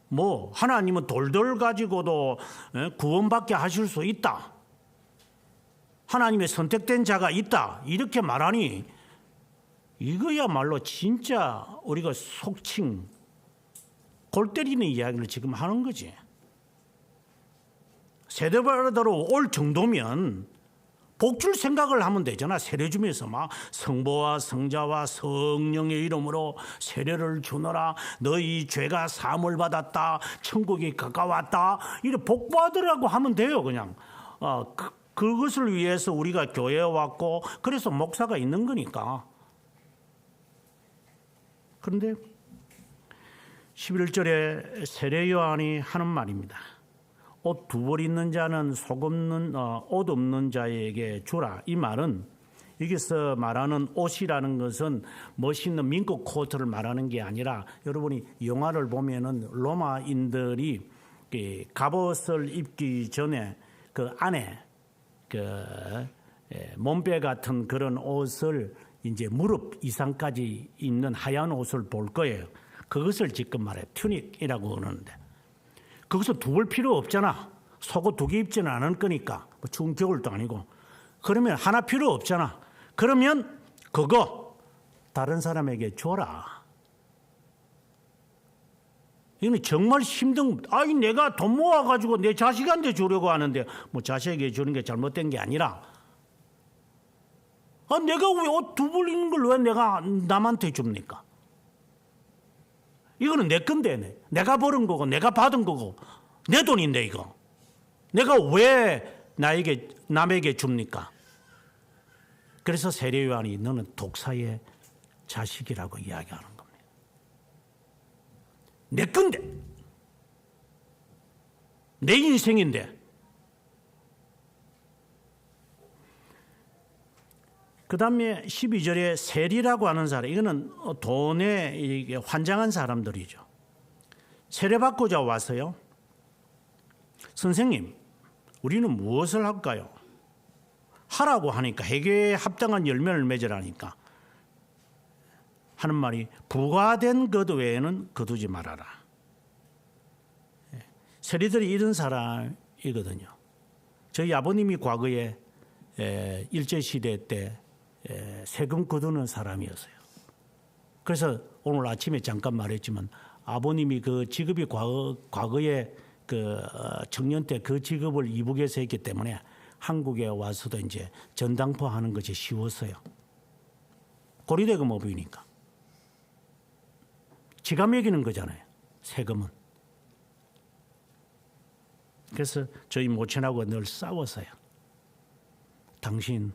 뭐 하나님은 돌들 가지고도 구원받게 하실 수 있다. 하나님의 선택된 자가 있다. 이렇게 말하니 이거야말로 진짜 우리가 속칭 골 때리는 이야기를 지금 하는 거지. 세례받으러 올 정도면 복줄 생각을 하면 되잖아. 세례 주면서 막 성부와 성자와 성령의 이름으로 세례를 주노라. 너희 죄가 사함을 받았다. 천국이 가까웠다. 이렇게 복 받으라고 하면 돼요. 그냥 그것을 위해서 우리가 교회에 왔고 그래서 목사가 있는 거니까. 그런데 11절에 세례 요한이 하는 말입니다. 옷 두 벌 있는 자는 옷 없는 자에게 주라. 이 말은 여기서 말하는 옷이라는 것은 멋있는 민국 코트를 말하는 게 아니라 여러분이 영화를 보면은 로마인들이 갑옷을 입기 전에 그 안에 그 몸빼 같은 그런 옷을 이제 무릎 이상까지 입는 하얀 옷을 볼 거예요. 그것을 지금 말해 튜닉이라고 하는데 거기서 두 벌 필요 없잖아. 속옷 두 개 입지는 않을 거니까. 뭐 추운 겨울도 아니고. 그러면 하나 필요 없잖아. 그러면 그거 다른 사람에게 줘라. 이건 정말 힘든. 아니 내가 돈 모아가지고 내 자식한테 주려고 하는데 뭐 자식에게 주는 게 잘못된 게 아니라 내가 왜 옷 두 벌 있는 걸 왜 내가 남한테 줍니까? 이거는 내 건데 내가 벌은 거고 내가 받은 거고 내 돈인데 이거 내가 왜 남에게 줍니까? 그래서 세례 요한이 너는 독사의 자식이라고 이야기하는 겁니다. 내 건데 내 인생인데. 그 다음에 12절에 세리라고 하는 사람, 이거는 돈에 환장한 사람들이죠. 세례받고자 와서요. 선생님, 우리는 무엇을 할까요? 하라고 하니까 회개에 합당한 열매를 맺으라니까 하는 말이 부과된 것 외에는 거두지 말아라. 세리들이 이런 사람이거든요. 저희 아버님이 과거에 일제시대 때 세금 거두는 사람이었어요. 그래서 오늘 아침에 잠깐 말했지만 아버님이 그 직업이 과거에 그 청년 때 그 직업을 이북에서 했기 때문에 한국에 와서도 이제 전당포 하는 것이 쉬웠어요. 고리대금업이니까. 지가 매기는 거잖아요. 세금은. 그래서 저희 모친하고 늘 싸웠어요. 당신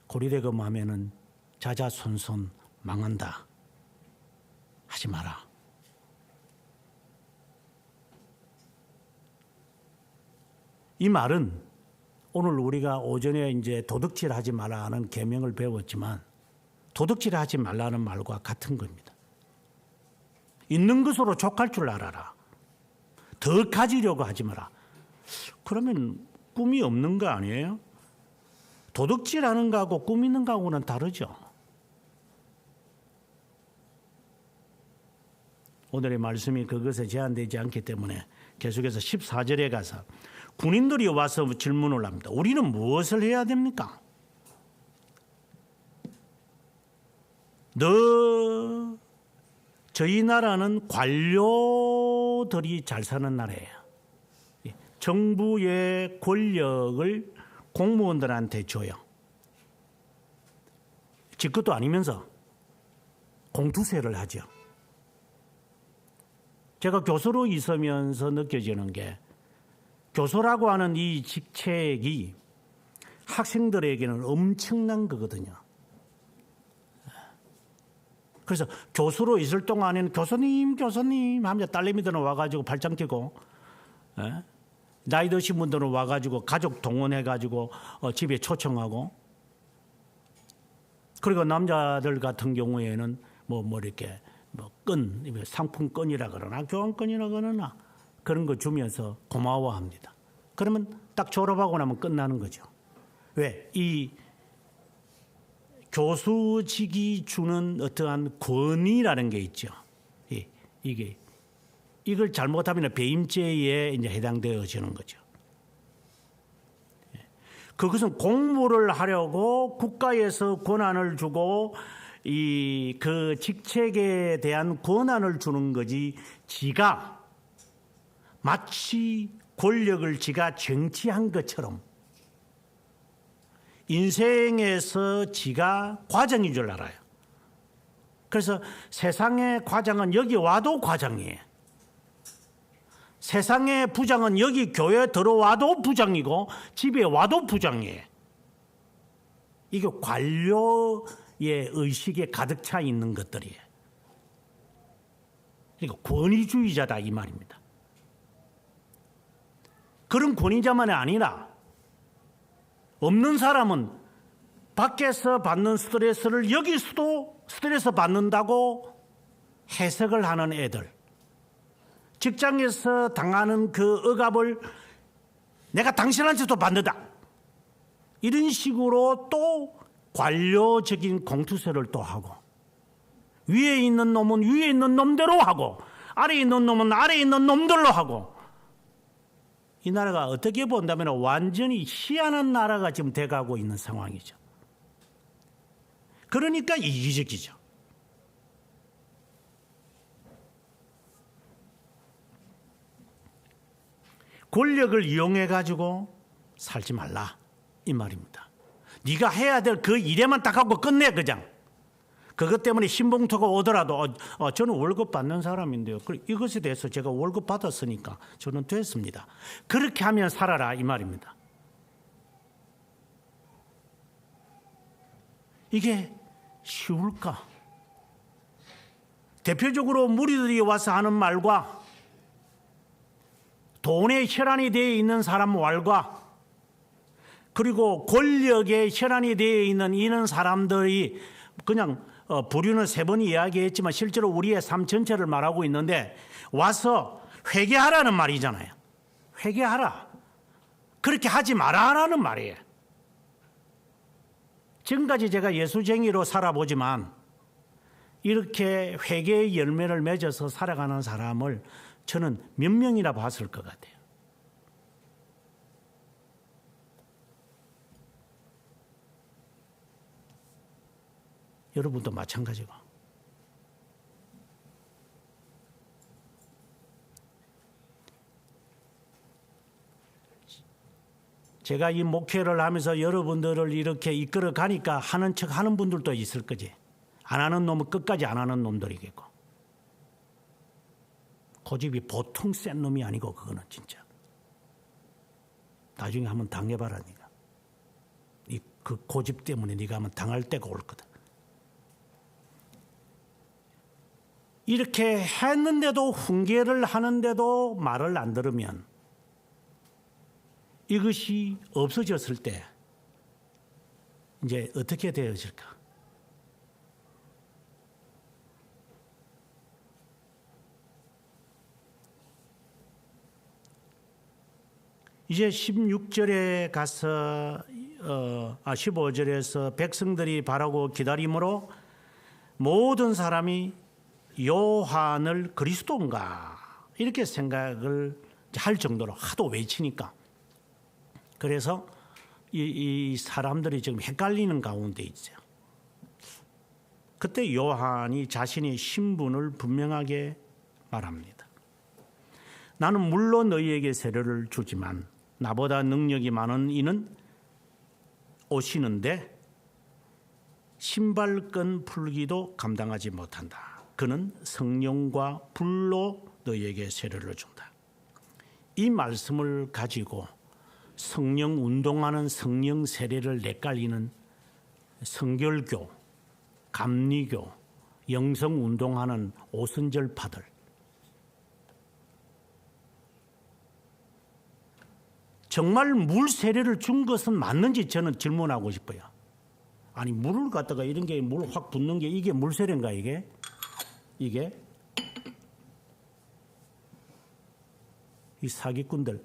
고리대금 하면은 자자손손 망한다. 하지 마라. 이 말은 오늘 우리가 오전에 이제 도둑질 하지 말라는 계명을 배웠지만 도둑질 하지 말라는 말과 같은 겁니다. 있는 것으로 족할 줄 알아라. 더 가지려고 하지 마라. 그러면 꿈이 없는 거 아니에요? 도둑질하는 거하고 꿈 있는 거하고는 다르죠. 오늘의 말씀이 그것에 제한되지 않기 때문에 계속해서 14절에 가서 군인들이 와서 질문을 합니다. 우리는 무엇을 해야 됩니까? 저희 나라는 관료들이 잘 사는 나라예요. 정부의 권력을 공무원들한테 줘요. 지 것도 아니면서 공투세를 하죠. 제가 교수로 있으면서 느껴지는 게 교수라고 하는 이 직책이 학생들에게는 엄청난 거거든요. 그래서 교수로 있을 동안에는 교수님 하면서 딸내미들은 와가지고 발장 뛰고 나이 드신 분들은 와가지고 가족 동원해가지고 집에 초청하고 그리고 남자들 같은 경우에는 뭐 이렇게 상품권이라 그러나 교환권이라 그러나 그런 거 주면서 고마워합니다. 그러면 딱 졸업하고 나면 끝나는 거죠. 왜? 이 교수직이 주는 어떠한 권위라는 게 있죠. 이걸 잘못하면 배임죄에 이제 해당되어지는 거죠. 그것은 공부를 하려고 국가에서 권한을 주고 그 직책에 대한 권한을 주는 거지, 지가 마치 권력을 지가 쟁취한 것처럼 인생에서 지가 과정인 줄 알아요. 그래서 세상의 과장은 여기 와도 과장이에요. 세상의 부장은 여기 교회 들어와도 부장이고 집에 와도 부장이에요. 이게 관료의 의식에 가득 차 있는 것들이에요. 그러니까 권위주의자다 이 말입니다. 그런 권위자만이 아니라 없는 사람은 밖에서 받는 스트레스를 여기서도 스트레스 받는다고 해석을 하는 애들, 직장에서 당하는 그 억압을 내가 당신한테도 받는다, 이런 식으로 또 관료적인 공투세를 또 하고, 위에 있는 놈은 위에 있는 놈대로 하고 아래에 있는 놈은 아래에 있는 놈들로 하고, 이 나라가 어떻게 본다면 완전히 희한한 나라가 지금 돼가고 있는 상황이죠. 그러니까 이기적이죠. 권력을 이용해 가지고 살지 말라 이 말입니다. 네가 해야 될 그 일에만 딱 하고 끝내. 그냥 그것 때문에 신봉토가 오더라도 저는 월급 받는 사람인데요, 이것에 대해서 제가 월급 받았으니까 저는 됐습니다, 그렇게 하면 살아라 이 말입니다. 이게 쉬울까? 대표적으로 무리들이 와서 하는 말과 돈의 혈안이 되어 있는 사람 말과 그리고 권력의 혈안이 되어 있는 이런 사람들이 그냥 부류는 세 번 이야기했지만 실제로 우리의 삶 전체를 말하고 있는데, 와서 회개하라는 말이잖아요. 회개하라. 그렇게 하지 말아라는 말이에요. 지금까지 제가 예수쟁이로 살아보지만 이렇게 회개의 열매를 맺어서 살아가는 사람을 저는 몇 명이나 봤을 것 같아요. 여러분도 마찬가지고. 제가 이 목회를 하면서 여러분들을 이렇게 이끌어 가니까 하는 척 하는 분들도 있을 거지. 안 하는 놈은 끝까지 안 하는 놈들이겠고. 고집이 보통 센 놈이 아니고, 그거는 진짜. 나중에 한번 당해봐라, 네가. 그 고집 때문에 네가 한번 당할 때가 올 거다. 이렇게 했는데도, 훈계를 하는데도 말을 안 들으면 이것이 없어졌을 때 이제 어떻게 되어질까? 이제 16절에 가서 15절에서 백성들이 바라고 기다림으로 모든 사람이 요한을 그리스도인가 이렇게 생각을 할 정도로 하도 외치니까, 그래서 이 사람들이 지금 헷갈리는 가운데 있어요. 그때 요한이 자신의 신분을 분명하게 말합니다. 나는 물론 너희에게 세례를 주지만 나보다 능력이 많은 이는 오시는데 신발끈 풀기도 감당하지 못한다. 그는 성령과 불로 너희에게 세례를 준다. 이 말씀을 가지고 성령 운동하는 성령 세례를 헷갈리는 성결교, 감리교, 영성 운동하는 오순절파들, 정말 물 세례를 준 것은 맞는지 저는 질문하고 싶어요. 아니 물을 갖다가 이런 게 물 확 붓는 게 이게 물세례인가 이게? 이게? 이 사기꾼들.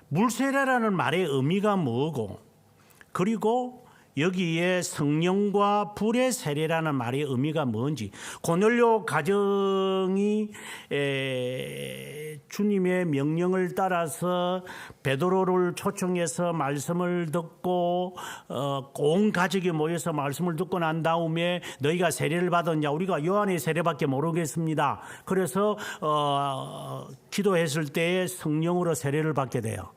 물세례라는 말의 의미가 뭐고 그리고 여기에 성령과 불의 세례라는 말의 의미가 뭔지 고넬료 가정이 주님의 명령을 따라서 베드로를 초청해서 말씀을 듣고 온 가족이 모여서 말씀을 듣고 난 다음에 너희가 세례를 받았냐 우리가 요한의 세례밖에 모르겠습니다. 그래서 기도했을 때에 성령으로 세례를 받게 돼요.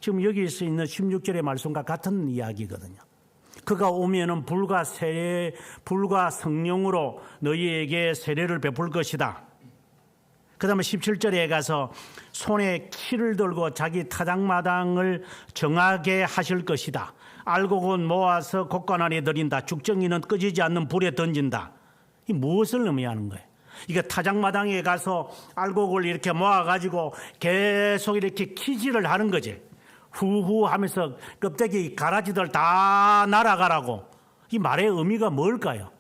지금 여기서 있는 16절의 말씀과 같은 이야기거든요. 그가 오면은 불과 성령으로 너희에게 세례를 베풀 것이다. 그 다음에 17절에 가서 손에 키를 들고 자기 타작마당을 정하게 하실 것이다. 알곡은 모아서 곳간 안에 들인다. 죽정이는 꺼지지 않는 불에 던진다. 이 무엇을 의미하는 거예요? 이게 타작마당에 가서 알곡을 이렇게 모아가지고 계속 이렇게 키질을 하는 거지. 후후 하면서 껍데기 가라지들 다 날아가라고. 이 말의 의미가 뭘까요?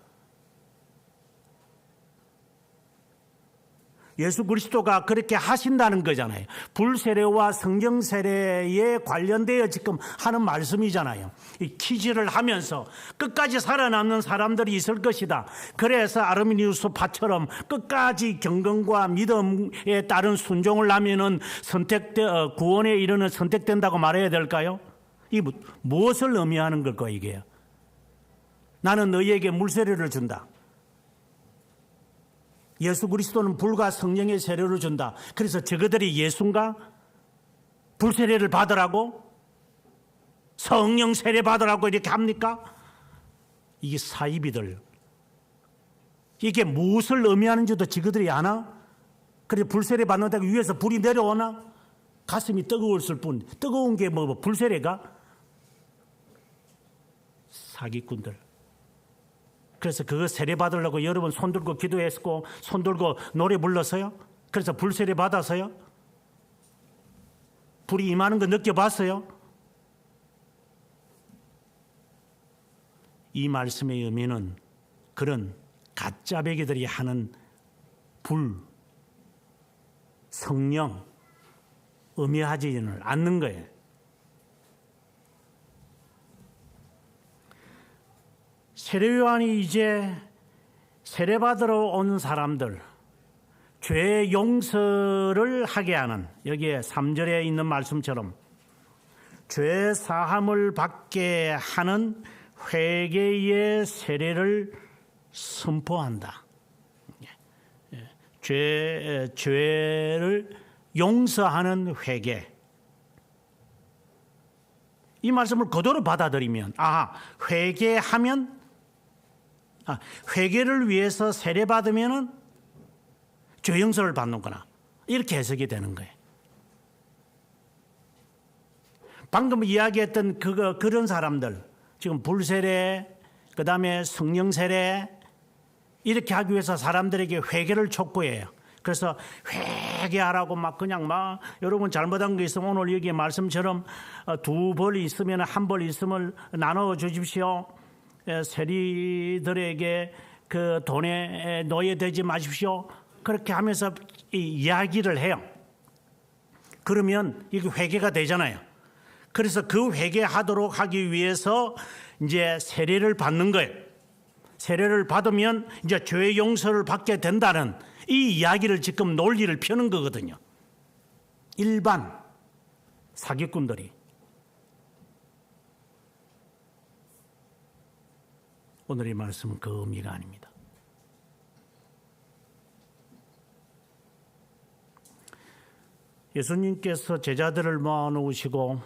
예수 그리스도가 그렇게 하신다는 거잖아요. 불세례와 성령세례에 관련되어 지금 하는 말씀이잖아요. 이 키질을 하면서 끝까지 살아남는 사람들이 있을 것이다. 그래서 아르미니우스 파처럼 끝까지 경건과 믿음에 따른 순종을 하면은 구원에 이르는 선택된다고 말해야 될까요? 이 무엇을 의미하는 걸까 이게요? 나는 너희에게 물세례를 준다. 예수 그리스도는 불과 성령의 세례를 준다. 그래서 저거들이 예수인가? 불세례를 받으라고? 성령 세례 받으라고 이렇게 합니까? 이게 사이비들. 이게 무엇을 의미하는지도 저거들이 아나? 그래 불세례 받는다고 위에서 불이 내려오나? 가슴이 뜨거웠을 뿐. 뜨거운 게 뭐 불세례가? 사기꾼들. 그래서 그거 세례 받으려고 여러분 손 들고 기도했고 손 들고 노래 불렀어요? 그래서 불세례 받았어요? 불이 임하는 거 느껴봤어요? 이 말씀의 의미는 그런 가짜배기들이 하는 불, 성령 의미하지는 않는 거예요. 세례요한이 이제 세례받으러 온 사람들 죄 용서를 하게 하는 여기에 3절에 있는 말씀처럼 죄 사함을 받게 하는 회개의 세례를 선포한다. 죄를 용서하는 회개. 이 말씀을 그대로 받아들이면 회개를 위해서 세례받으면 죄 용서를 받는구나. 이렇게 해석이 되는 거예요. 방금 이야기했던 그런 사람들, 지금 불세례, 그 다음에 성령세례, 이렇게 하기 위해서 사람들에게 회개를 촉구해요. 그래서 회개하라고 여러분 잘못한 거 있으면 오늘 여기 말씀처럼 2벌 있으면 1벌 있으면 나눠 주십시오. 세리들에게 그 돈에 노예되지 마십시오. 그렇게 하면서 이야기를 해요. 그러면 이게 회개가 되잖아요. 그래서 그 회개하도록 하기 위해서 이제 세례를 받는 거예요. 세례를 받으면 이제 죄 용서를 받게 된다는 이 이야기를 지금 논리를 펴는 거거든요. 일반 사기꾼들이. 오늘의 말씀은 그 의미가 아닙니다. 예수님께서 제자들을 모아놓으시고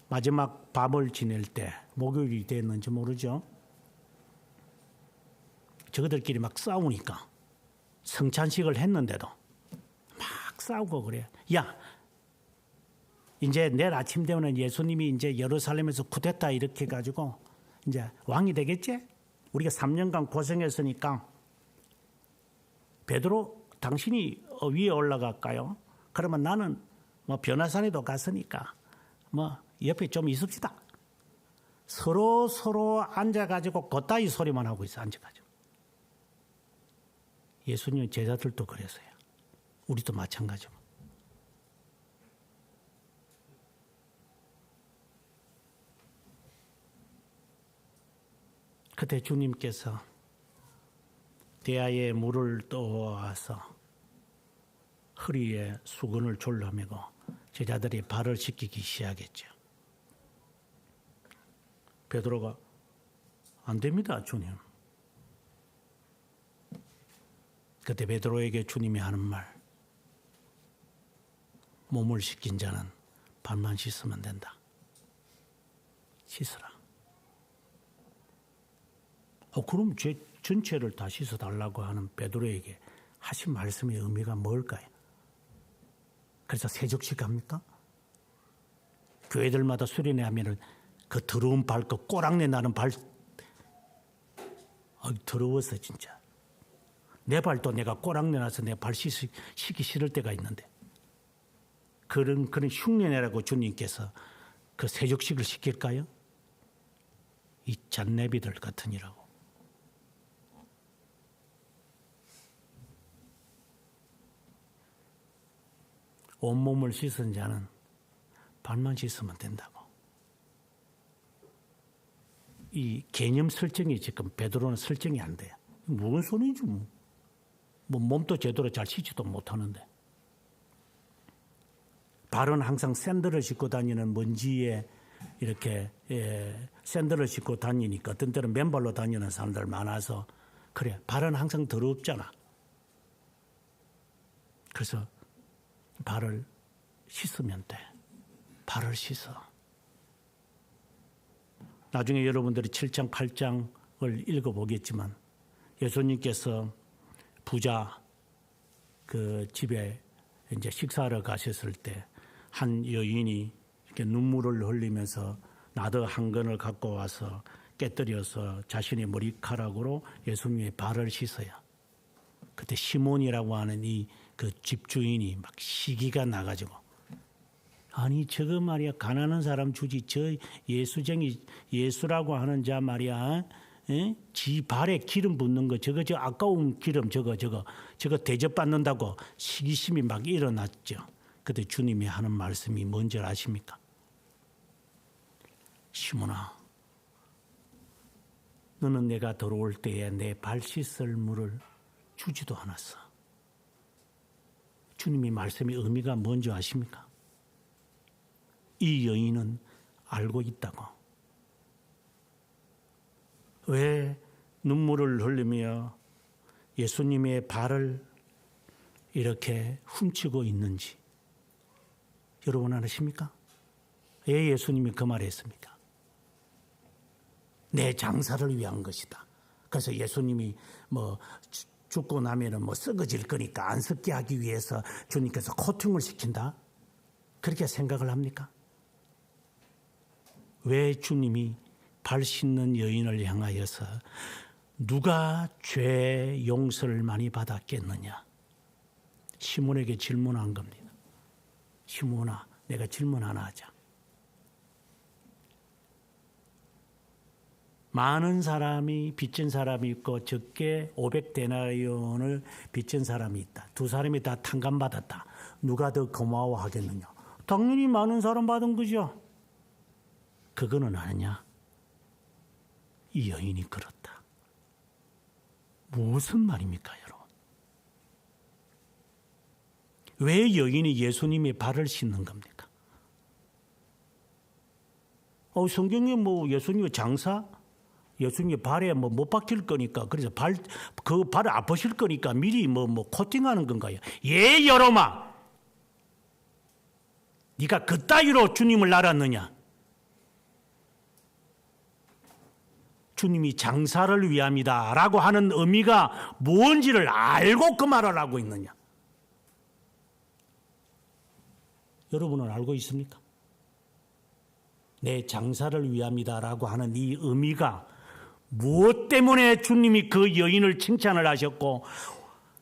마지막 밤을 지낼 때 목요일이 됐는지 모르죠. 저들끼리 막 싸우니까 성찬식을 했는데도 막 싸우고 그래요. 야, 이제 내일 아침 되면 예수님이 이제 예루살렘에서 쿠데타 이렇게 해가지고 이제 왕이 되겠지? 우리가 3년간 고생했으니까 베드로 당신이 위에 올라갈까요? 그러면 나는 변화산에도 갔으니까 옆에 좀 있읍시다. 서로 앉아가지고 그따위 소리만 하고 있어. 앉아가지고. 예수님 제자들도 그랬어요. 우리도 마찬가지고. 그때 주님께서 대야에 물을 떠와서 허리에 수건을 졸라매고 제자들이 발을 씻기기 시작했죠. 베드로가 안 됩니다, 주님. 그때 베드로에게 주님이 하는 말, 몸을 씻긴 자는 발만 씻으면 된다. 씻으라. 그럼 제 전체를 다 씻어달라고 하는 베드로에게 하신 말씀의 의미가 뭘까요? 그래서 세족식 합니까? 교회들마다 수련회 하면은 그 더러운 발, 그 꼬랑내 나는 발, 더러워서 진짜. 내 발도 내가 꼬랑내 나서 내 발 씻기 싫을 때가 있는데. 그런 흉내내라고 주님께서 그 세족식을 시킬까요? 이 잔내비들 같으니라고. 온몸을 씻은 자는 발만 씻으면 된다고. 이 개념 설정이 지금 베드로는 설정이 안 돼요. 무슨 소리지 뭐. 몸도 제대로 잘 씻지도 못하는데. 발은 항상 샌들을 신고 다니는 먼지에 이렇게 샌들을 신고 다니니까 어떤 때는 맨발로 다니는 사람들 많아서 그래. 발은 항상 더럽잖아. 그래서 발을 씻으면 돼. 발을 씻어. 나중에 여러분들이 7장, 8장을 읽어보겠지만 예수님께서 부자 그 집에 이제 식사하러 가셨을 때 한 여인이 이렇게 눈물을 흘리면서 나도 한 근을 갖고 와서 깨뜨려서 자신의 머리카락으로 예수님의 발을 씻어요. 그때 시몬이라고 하는 이 그 집주인이 막 시기가 나가지고 아니 저거 말이야 가난한 사람 주지 저 예수쟁이 예수라고 하는 자 말이야 지 발에 기름 붓는 거 저거 저 아까운 기름 저거 대접받는다고 시기심이 막 일어났죠. 그때 주님이 하는 말씀이 뭔지 아십니까? 시몬아 너는 내가 들어올 때에 내 발 씻을 물을 주지도 않았어. 주님이 말씀의 의미가 뭔지 아십니까? 이 여인은 알고 있다고. 왜 눈물을 흘리며 예수님의 발을 이렇게 훔치고 있는지 여러분 아십니까? 왜 예수님이 그 말을 했습니까? 내 장사를 위한 것이다. 그래서 예수님이 뭐 죽고 나면은 뭐 썩어질 거니까 안 썩게 하기 위해서 주님께서 코팅을 시킨다. 그렇게 생각을 합니까? 왜 주님이 발 씻는 여인을 향하여서 누가 죄 용서를 많이 받았겠느냐? 시몬에게 질문한 겁니다. 시몬아, 내가 질문 하나 하자. 많은 사람이 빚진 사람이 있고 적게 500데나리온을 빚진 사람이 있다. 두 사람이 다 탕감받았다. 누가 더 고마워하겠느냐? 당연히 많은 사람 받은 거죠. 그거는 아니냐? 이 여인이 그렇다. 무슨 말입니까, 여러분? 왜 여인이 예수님의 발을 씻는 겁니까? 성경에 뭐 예수님의 장사? 예수님의 발에 뭐 못 박힐 거니까 그래서 그 발을 아프실 거니까 미리 뭐 코팅하는 건가요? 예, 여러마. 네가 그따위로 주님을 알았느냐? 주님이 장사를 위함이다라고 하는 의미가 뭔지를 알고 그 말을 하고 있느냐? 여러분은 알고 있습니까? 내 장사를 위함이다라고 하는 이 의미가 무엇 때문에 주님이 그 여인을 칭찬을 하셨고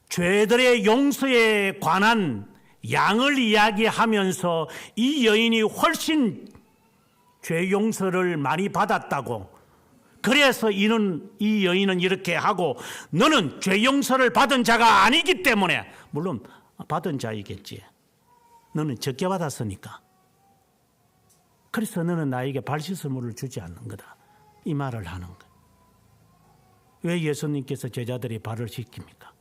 죄들의 용서에 관한 양을 이야기하면서 이 여인이 훨씬 죄 용서를 많이 받았다고, 그래서 이 여인은 이렇게 하고 너는 죄 용서를 받은 자가 아니기 때문에, 물론 받은 자이겠지, 너는 적게 받았으니까, 그래서 너는 나에게 발 씻을 물을 주지 않는 거다, 이 말을 하는 거예요. 왜 예수님께서 제자들이 발을 씻깁니까?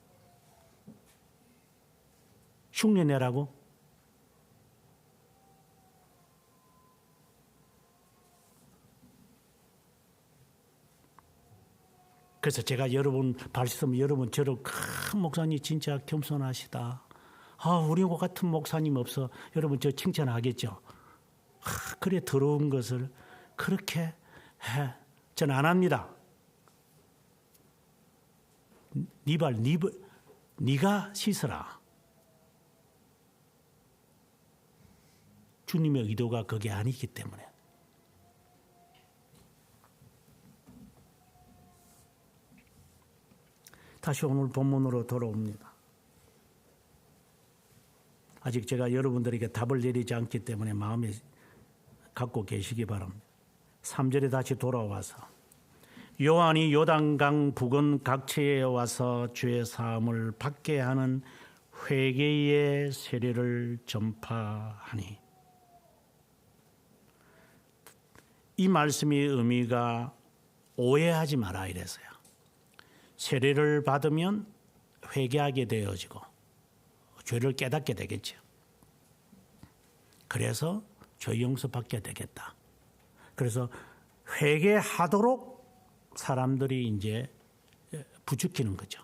흉내내라고? 그래서 제가 여러분 발 씻으면 여러분 저를 목사님 진짜 겸손하시다, 우리 같은 목사님 없어, 여러분 저 칭찬하겠죠. 그래 더러운 것을 그렇게 해, 저는 안 합니다. 네 발 네가 씻어라. 주님의 의도가 그게 아니기 때문에. 다시 오늘 본문으로 돌아옵니다. 아직 제가 여러분들에게 답을 내리지 않기 때문에 마음에 갖고 계시기 바랍니다. 3절에 다시 돌아와서 요한이 요단강 부근 각처에 와서 죄 사함을 받게 하는 회개의 세례를 전파하니, 이 말씀의 의미가 오해하지 마라 이래서요. 세례를 받으면 회개하게 되어지고 죄를 깨닫게 되겠죠. 그래서 죄 용서받게 되겠다. 그래서 회개하도록 사람들이 이제 부추기는 거죠.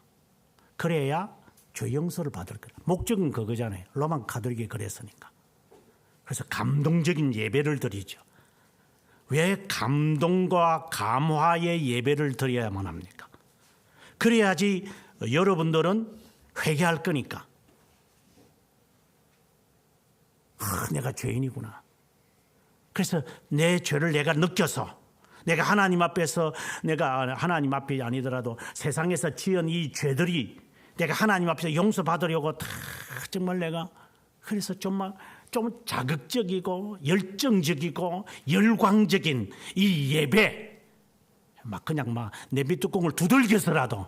그래야 죄 용서를 받을 거예요. 목적은 그거잖아요. 로마 가톨릭이 그랬으니까. 그래서 감동적인 예배를 드리죠. 왜 감동과 감화의 예배를 드려야만 합니까? 그래야지 여러분들은 회개할 거니까. 내가 죄인이구나. 그래서 내 죄를 내가 느껴서, 내가 하나님 앞에서, 내가 하나님 앞이 아니더라도 세상에서 지은 이 죄들이 내가 하나님 앞에서 용서받으려고 다 정말 내가, 그래서 좀 자극적이고 열정적이고 열광적인 이 예배, 그냥 내비뚜껑을 두들겨서라도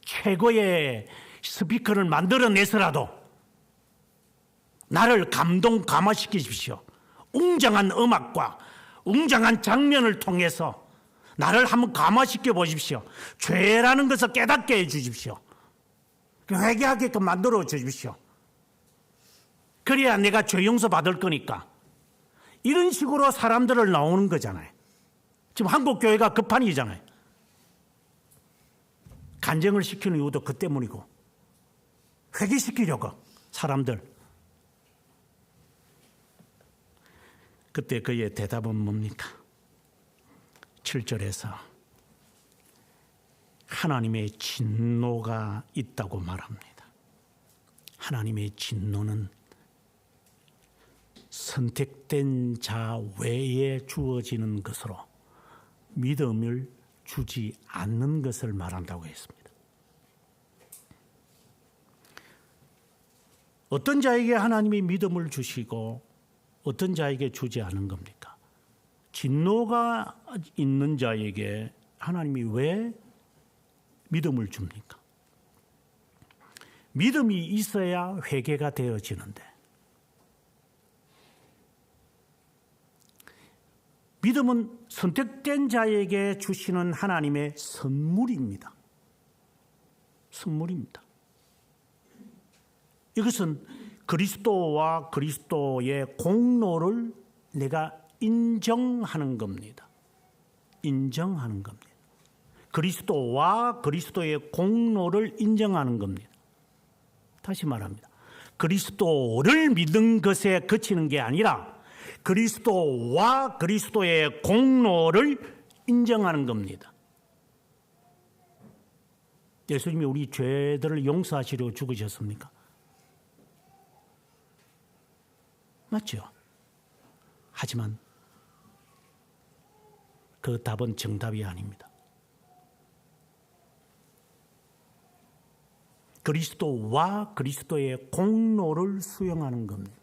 최고의 스피커를 만들어내서라도 나를 감화시키십시오. 웅장한 음악과 웅장한 장면을 통해서 나를 한번 감화시켜 보십시오. 죄라는 것을 깨닫게 해 주십시오. 회개하게끔 만들어 주십시오. 그래야 내가 죄 용서 받을 거니까. 이런 식으로 사람들을 나오는 거잖아요. 지금 한국 교회가 급판이잖아요. 간증을 시키는 이유도 그 때문이고, 회개시키려고 사람들. 그때 그의 대답은 뭡니까? 7절에서 하나님의 진노가 있다고 말합니다. 하나님의 진노는 선택된 자 외에 주어지는 것으로 믿음을 주지 않는 것을 말한다고 했습니다. 어떤 자에게 하나님이 믿음을 주시고 어떤 자에게 주지 않은 겁니까? 진노가 있는 자에게 하나님이 왜 믿음을 줍니까? 믿음이 있어야 회개가 되어지는데, 믿음은 선택된 자에게 주시는 하나님의 선물입니다. 선물입니다. 이것은 그리스도와 그리스도의 공로를 내가 인정하는 겁니다. 인정하는 겁니다. 그리스도와 그리스도의 공로를 인정하는 겁니다. 다시 말합니다. 그리스도를 믿는 것에 그치는 게 아니라 그리스도와 그리스도의 공로를 인정하는 겁니다. 예수님이 우리 죄들을 용서하시려고 죽으셨습니까? 맞죠? 하지만 그 답은 정답이 아닙니다. 그리스도와 그리스도의 공로를 수용하는 겁니다.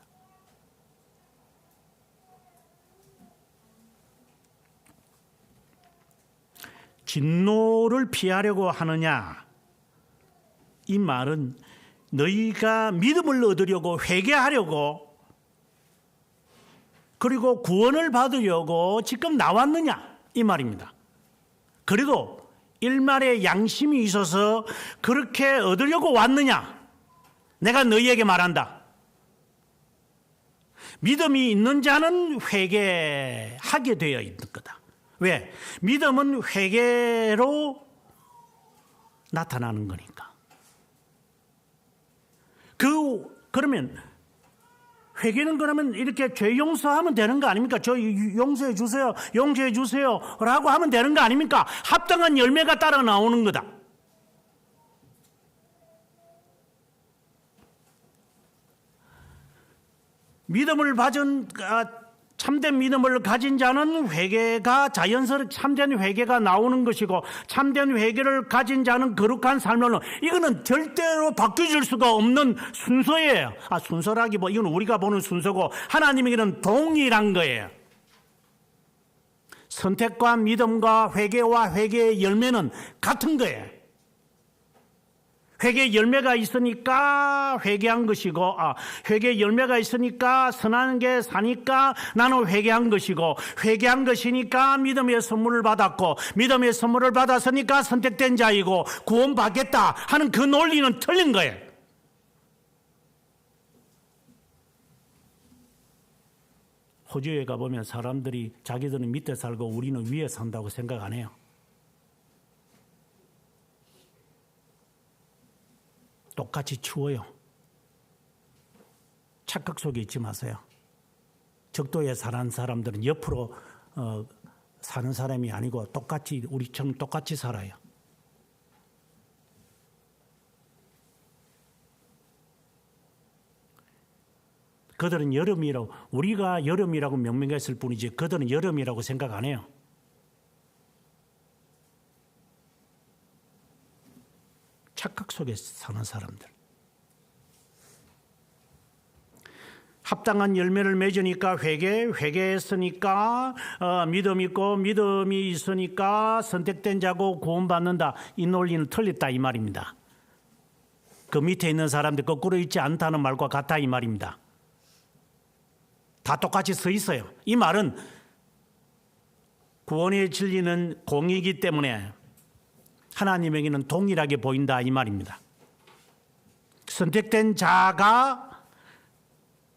진노를 피하려고 하느냐? 이 말은 너희가 믿음을 얻으려고 회개하려고 그리고 구원을 받으려고 지금 나왔느냐? 이 말입니다. 그래도 일말의 양심이 있어서 그렇게 얻으려고 왔느냐? 내가 너희에게 말한다. 믿음이 있는 자는 회개하게 되어 있는 거다. 왜? 믿음은 회개로 나타나는 거니까. 그러면 회개는 그러면 이렇게 죄 용서하면 되는 거 아닙니까? 저 용서해 주세요, 용서해 주세요 라고 하면 되는 거 아닙니까? 합당한 열매가 따라 나오는 거다. 참된 믿음을 가진 자는 회개가 자연스럽게 참된 회개가 나오는 것이고, 참된 회개를 가진 자는 거룩한 삶을, 이거는 절대로 바뀌어질 수가 없는 순서예요. 순서라기 이건 우리가 보는 순서고 하나님에게는 동일한 거예요. 선택과 믿음과 회개와 회개의 열매는 같은 거예요. 회개의 열매가 있으니까 회개한 것이고, 회개의 열매가 있으니까 선한 게 사니까 나는 회개한 것이고, 회개한 것이니까 믿음의 선물을 받았고, 믿음의 선물을 받았으니까 선택된 자이고 구원받겠다 하는 그 논리는 틀린 거예요. 호주에 가보면 사람들이 자기들은 밑에 살고 우리는 위에 산다고 생각 안 해요. 똑같이 추워요. 착각 속에 있지 마세요. 적도에 사는 사람들은 옆으로 사는 사람이 아니고 똑같이, 우리처럼 똑같이 살아요. 그들은 여름이라고, 우리가 여름이라고 명명했을 뿐이지 그들은 여름이라고 생각 안 해요. 착각 속에 사는 사람들. 합당한 열매를 맺으니까 회개했으니까 믿음 있고, 믿음이 있으니까 선택된 자고 구원받는다. 이 논리는 틀렸다 이 말입니다. 그 밑에 있는 사람들 거꾸로 있지 않다는 말과 같다 이 말입니다. 다 똑같이 서 있어요. 이 말은 구원의 진리는 공이기 때문에 하나님에게는 동일하게 보인다 이 말입니다. 선택된 자가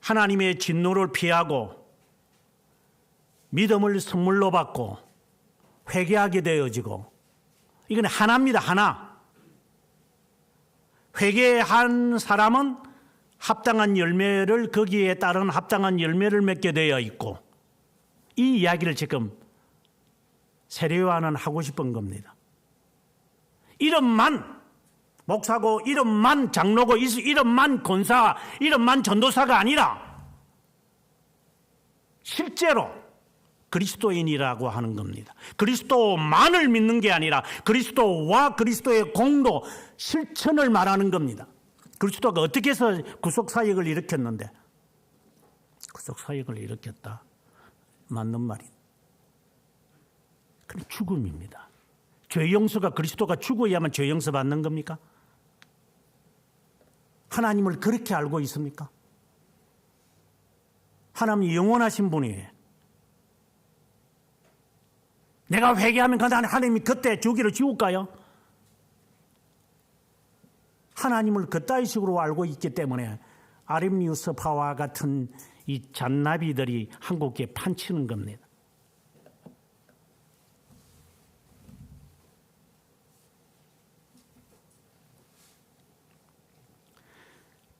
하나님의 진노를 피하고 믿음을 선물로 받고 회개하게 되어지고, 이건 하나입니다. 하나. 회개한 사람은 합당한 열매를, 거기에 따른 합당한 열매를 맺게 되어 있고, 이 이야기를 지금 세례요한은 하고 싶은 겁니다. 이름만 목사고, 이름만 장로고, 이름만 권사, 이름만 전도사가 아니라 실제로 그리스도인이라고 하는 겁니다. 그리스도만을 믿는 게 아니라 그리스도와 그리스도의 공로, 실천을 말하는 겁니다. 그리스도가 어떻게 해서 구속사역을 일으켰는데, 구속사역을 일으켰다. 맞는 말이에요. 그건 죽음입니다. 죄 용서가 그리스도가 죽어야만 죄 용서 받는 겁니까? 하나님을 그렇게 알고 있습니까? 하나님이 영원하신 분이에요. 내가 회개하면 하나님이 그때 주기를 지울까요? 하나님을 그따위 식으로 알고 있기 때문에 아림니우스파와 같은 이 잔나비들이 한국에 판치는 겁니다.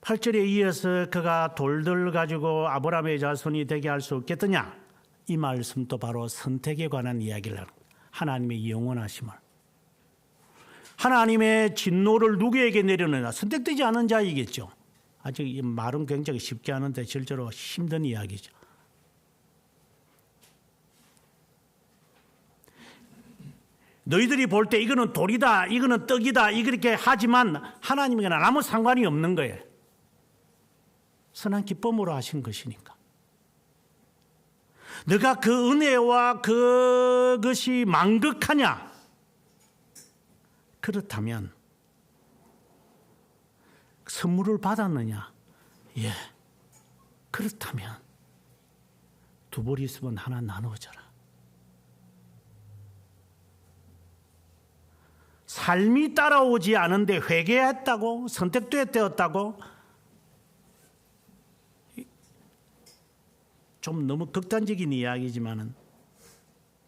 (8절에) 이어서 그가 돌들 가지고 아브라함의 자손이 되게 할 수 없겠느냐, 이 말씀도 바로 선택에 관한 이야기를 하는, 하나님의 영원하심을, 하나님의 진노를 누구에게 내려느냐, 선택되지 않은 자이겠죠. 아직 이 말은 굉장히 쉽게 하는데 실제로 힘든 이야기죠. 너희들이 볼 때 이거는 돌이다, 이거는 떡이다, 이렇게 하지만 하나님에게는 아무 상관이 없는 거예요. 선한 기쁨으로 하신 것이니까. 너가 그 은혜와 그것이 만극하냐, 그렇다면 선물을 받았느냐? 예. 그렇다면 두 벌 있으면 하나 나누어져라. 삶이 따라오지 않은데 회개했다고, 선택도 되었다고, 좀 너무 극단적인 이야기지만은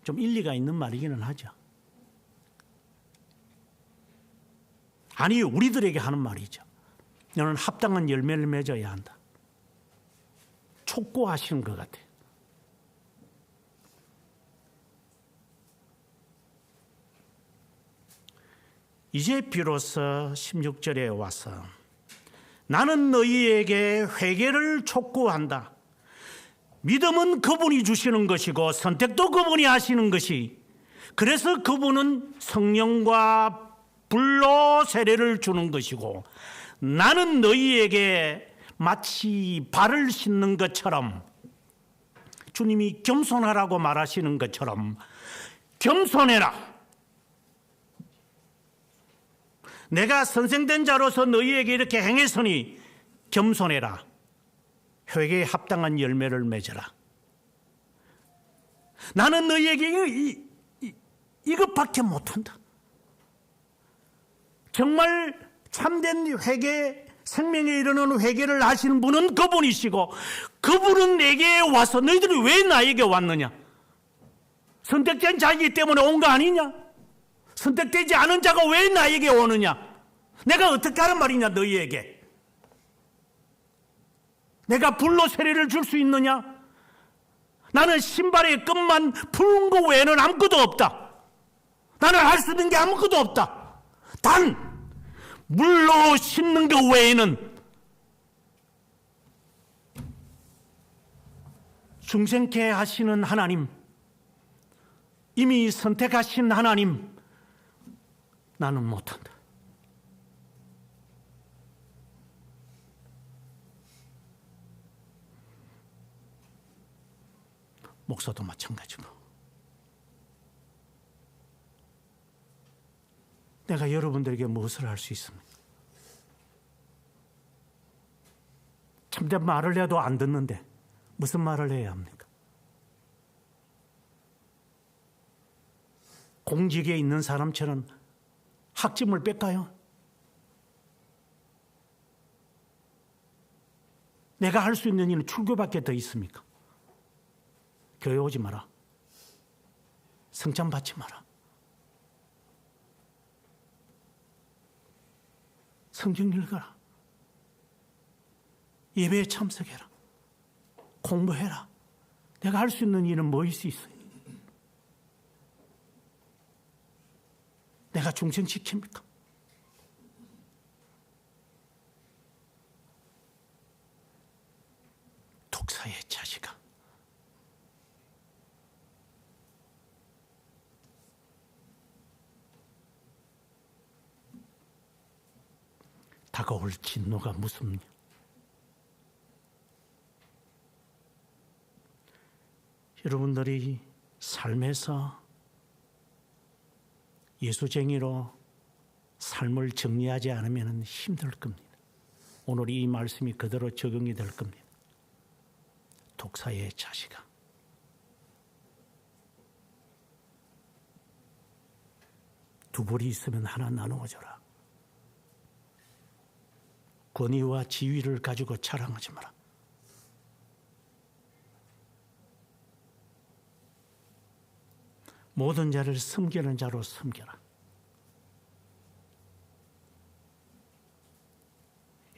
좀 일리가 있는 말이기는 하죠. 아니, 우리들에게 하는 말이죠. 너는 합당한 열매를 맺어야 한다. 촉구하시는 것 같아요. 이제 비로소 16절에 와서 나는 너희에게 회개를 촉구한다. 믿음은 그분이 주시는 것이고 선택도 그분이 하시는 것이, 그래서 그분은 성령과 불로 세례를 주는 것이고, 나는 너희에게 마치 발을 씻는 것처럼, 주님이 겸손하라고 말하시는 것처럼 겸손해라. 내가 선생된 자로서 너희에게 이렇게 행했으니 겸손해라. 회개에 합당한 열매를 맺어라. 나는 너희에게 이것밖에 못한다. 정말 참된 회개, 생명에 이르는 회개를 하시는 분은 그분이시고, 그분은 내게 와서 너희들이 왜 나에게 왔느냐? 선택된 자이기 때문에 온 거 아니냐? 선택되지 않은 자가 왜 나에게 오느냐? 내가 어떻게 하란 말이냐 너희에게? 내가 불로 세례를 줄 수 있느냐? 나는 신발의 끈만 푸는 거 외에는 아무것도 없다. 나는 할 수 있는 게 아무것도 없다. 단 물로 씻는 것 외에는, 중생케 하시는 하나님, 이미 선택하신 하나님, 나는 못한다. 목사도 마찬가지고, 내가 여러분들에게 무엇을 할 수 있습니까? 참된 말을 해도 안 듣는데 무슨 말을 해야 합니까? 공직에 있는 사람처럼 학점을 뺄까요? 내가 할 수 있는 일은 출교밖에 더 있습니까? 교회 오지 마라. 성찬 받지 마라. 성경 읽어라. 예배에 참석해라. 공부해라. 내가 할 수 있는 일은 뭐일 수 있어요? 내가 중생시킵니까? 독사의 자식아, 다가올 진노가 무섭냐? 여러분들이 삶에서 예수쟁이로 삶을 정리하지 않으면 힘들 겁니다. 오늘 이 말씀이 그대로 적용이 될 겁니다. 독사의 자식아, 두 벌이 있으면 하나 나누어줘라. 권위와 지위를 가지고 자랑하지 마라. 모든 자를 섬기는 자로 섬겨라.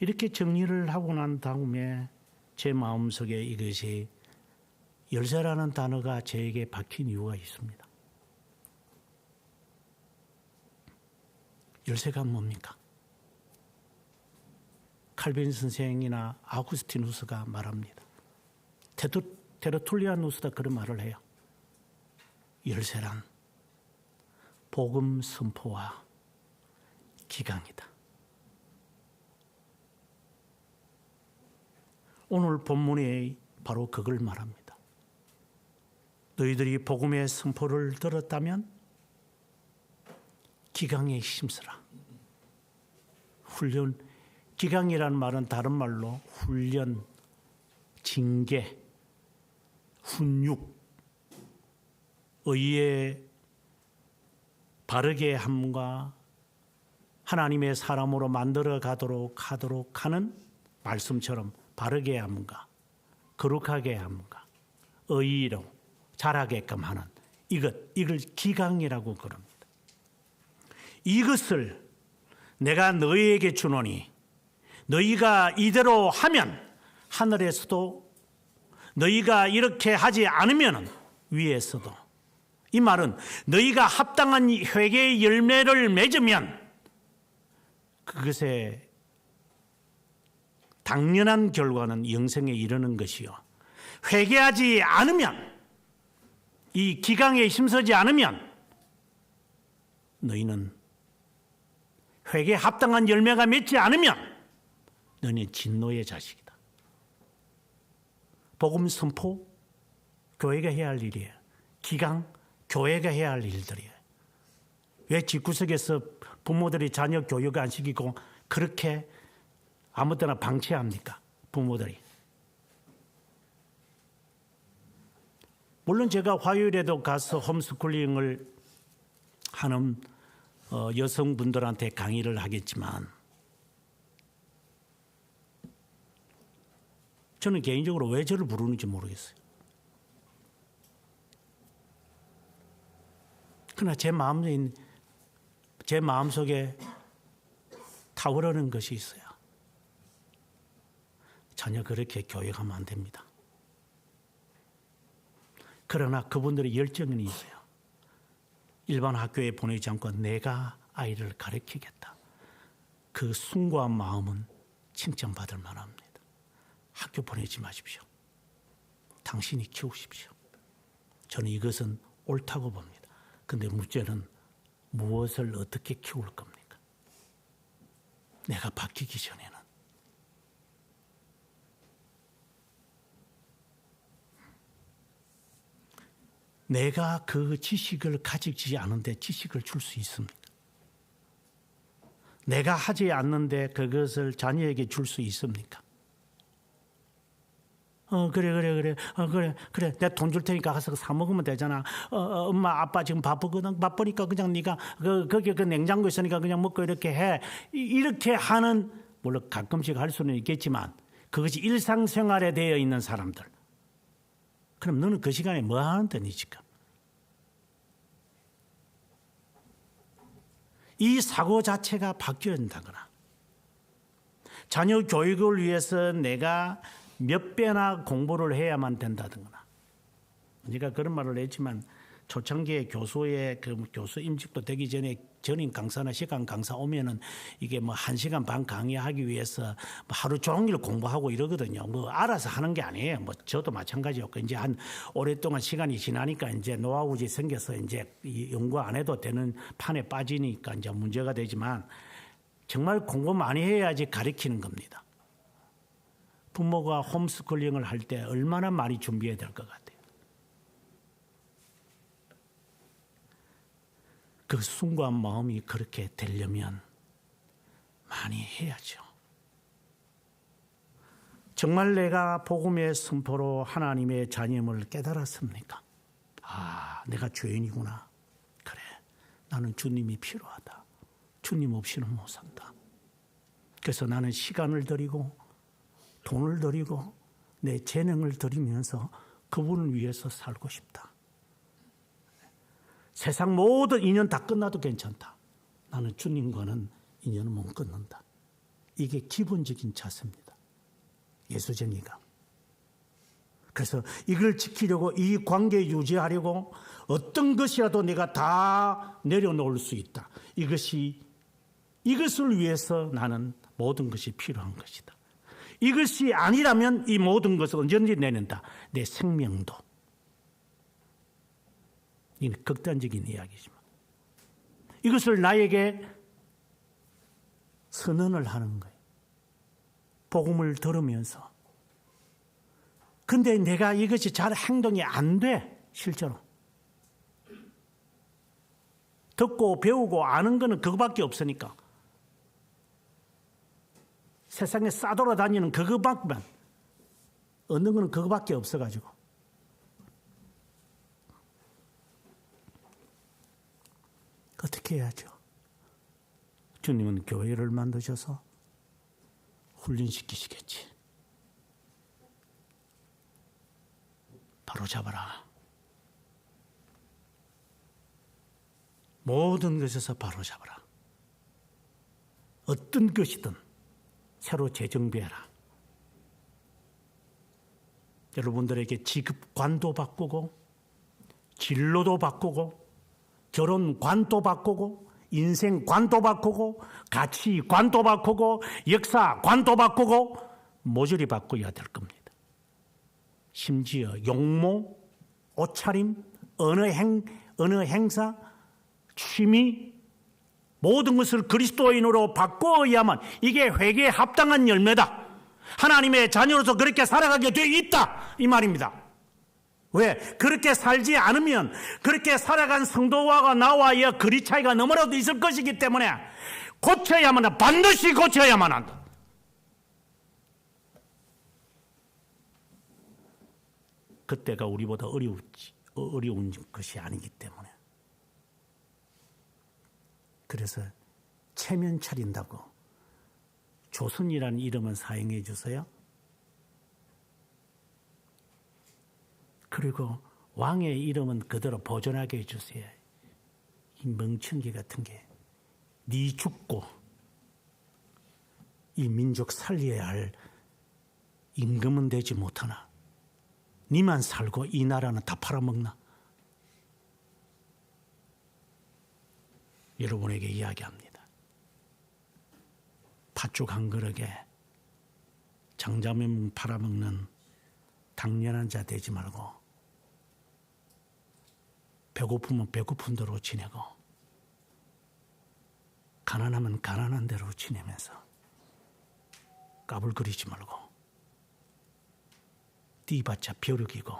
이렇게 정리를 하고 난 다음에 제 마음속에 이것이 열쇠라는 단어가 저에게 박힌 이유가 있습니다. 열쇠가 뭡니까? 칼빈 선생이나 아우구스티누스가 말합니다. 테르툴리아누스도 그런 말을 해요. 열쇠란 복음 선포와 기강이다. 오늘 본문에 바로 그걸 말합니다. 너희들이 복음의 선포를 들었다면 기강에 힘쓰라. 훈련, 기강이라는 말은 다른 말로 훈련, 징계, 훈육, 의에 바르게 함과 하나님의 사람으로 만들어 가도록 하는 말씀처럼 바르게 함과 거룩하게 함과 의로 자라게끔 하는 이걸 기강이라고 그럽니다. 이것을 내가 너희에게 주노니 너희가 이대로 하면 하늘에서도 너희가 이렇게 하지 않으면 위에서도, 이 말은 너희가 합당한 회개의 열매를 맺으면 그것의 당연한 결과는 영생에 이르는 것이요, 회개하지 않으면, 이 기강에 힘쓰지 않으면 너희는 회개에 합당한 열매가 맺지 않으면 너희는 진노의 자식이다. 복음 선포, 교회가 해야 할 일이에요. 기강, 교회가 해야 할 일들이에요. 왜 집구석에서 부모들이 자녀 교육 안 시키고 그렇게 아무 때나 방치합니까? 부모들이. 물론 제가 화요일에도 가서 홈스쿨링을 하는 여성분들한테 강의를 하겠지만, 저는 개인적으로 왜 저를 부르는지 모르겠어요. 그러나 제 마음속에 타오르는 것이 있어요. 전혀 그렇게 교육하면 안 됩니다. 그러나 그분들의 열정은 있어요. 일반 학교에 보내지 않고 내가 아이를 가르치겠다. 그 숭고한 마음은 칭찬받을 만합니다. 학교 보내지 마십시오. 당신이 키우십시오. 저는 이것은 옳다고 봅니다. 그런데 문제는 무엇을 어떻게 키울 겁니까? 내가 바뀌기 전에는. 내가 그 지식을 가지지 않은데 지식을 줄 수 있습니까? 내가 하지 않는데 그것을 자녀에게 줄 수 있습니까? 그래. 내가 돈 줄 테니까 가서 사 먹으면 되잖아. 엄마, 아빠 지금 바쁘거든. 바쁘니까 그냥 네가 거기 그 냉장고 있으니까 그냥 먹고 이렇게 해. 이렇게 하는, 물론 가끔씩 할 수는 있겠지만 그것이 일상생활에 되어 있는 사람들. 그럼 너는 그 시간에 뭐 하는 듯이니까? 이 사고 자체가 바뀌어야 된다거나, 자녀 교육을 위해서 내가 몇 배나 공부를 해야만 된다든가. 제가 그런 말을 했지만 초창기에 교수의 그 교수 임직도 되기 전에 전임 강사나 시간 강사 오면은 이게 뭐 1시간 반 강의하기 위해서 뭐 하루 종일 공부하고 이러거든요. 뭐 알아서 하는 게 아니에요. 뭐 저도 마찬가지였고, 이제 한 오랫동안 시간이 지나니까 이제 노하우지 생겨서 이제 연구 안 해도 되는 판에 빠지니까 이제 문제가 되지만, 정말 공부 많이 해야지 가르치는 겁니다. 부모가 홈스쿨링을 할 때 얼마나 많이 준비해야 될 것 같아요. 그 숭고한 마음이 그렇게 되려면 많이 해야죠. 정말 내가 복음의 선포로 하나님의 자녀임을 깨달았습니까? 아, 내가 죄인이구나. 그래, 나는 주님이 필요하다. 주님 없이는 못 산다. 그래서 나는 시간을 들이고 돈을 들이고 내 재능을 들이면서 그분을 위해서 살고 싶다. 세상 모든 인연 다 끝나도 괜찮다. 나는 주님과는 인연을 못 끊는다. 이게 기본적인 자세입니다. 예수쟁이가. 그래서 이걸 지키려고, 이 관계 유지하려고 어떤 것이라도 내가 다 내려놓을 수 있다. 이것을 위해서 나는 모든 것이 필요한 것이다. 이것이 아니라면 이 모든 것을 언제든지 내는다. 내 생명도. 이는 극단적인 이야기지만 이것을 나에게 선언을 하는 거예요. 복음을 들으면서. 근데 내가 이것이 잘 행동이 안 돼. 실제로. 듣고 배우고 아는 거는 그거밖에 없으니까. 세상에 싸돌아다니는 그거밖만 얻는 거는 그거밖에 없어가지고. 어떻게 해야죠? 주님은 교회를 만드셔서 훈련시키시겠지. 바로 잡아라. 모든 것에서 바로 잡아라. 어떤 것이든 새로 재정비해라. 여러분들에게 지급관도 바꾸고, 진로도 바꾸고, 결혼관도 바꾸고, 인생관도 바꾸고, 가치관도 바꾸고, 역사관도 바꾸고, 모조리 바꿔야 될 겁니다. 심지어 용모, 옷차림, 어느 행사, 취미, 모든 것을 그리스도인으로 바꿔야만 이게 회개에 합당한 열매다. 하나님의 자녀로서 그렇게 살아가게 돼 있다. 이 말입니다. 왜? 그렇게 살지 않으면 그렇게 살아간 성도와 나와야 거리 차이가 너무나도 있을 것이기 때문에 고쳐야만 한다. 반드시 고쳐야만 한다. 그때가 우리보다 어려운 것이 아니기 때문에. 그래서 체면 차린다고 조선이라는 이름은 사용해 주세요. 그리고 왕의 이름은 그대로 보존하게 해주세요. 이 멍청기 같은 게 네 죽고 이 민족 살려야 할 임금은 되지 못하나 니만 살고 이 나라는 다 팔아먹나? 여러분에게 이야기합니다. 팥죽 한 그릇에 장자면 팔아먹는 당연한 자 되지 말고 배고프면 배고픈 대로 지내고 가난하면 가난한 대로 지내면서 까불거리지 말고 띠봤자 벼룩이고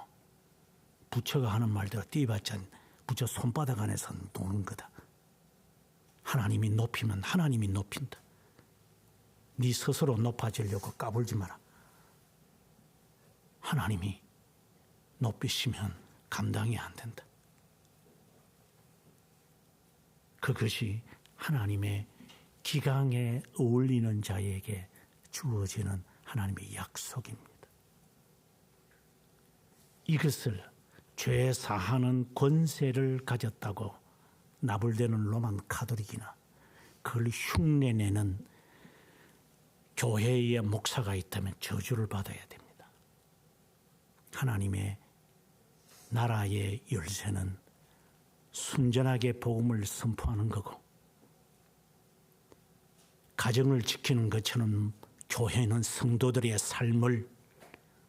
부처가 하는 말대로 띠봤자 부처 손바닥 안에서 노는 거다. 하나님이 높이면 하나님이 높인다. 네 스스로 높아지려고 까불지 마라. 하나님이 높이시면 감당이 안 된다. 그것이 하나님의 기강에 어울리는 자에게 주어지는 하나님의 약속입니다. 이것을 죄 사하는 권세를 가졌다고 나불대는 로만 카톨릭이나 그걸 흉내내는 교회의 목사가 있다면 저주를 받아야 됩니다. 하나님의 나라의 열쇠는 순전하게 복음을 선포하는 거고 가정을 지키는 것처럼 교회는 성도들의 삶을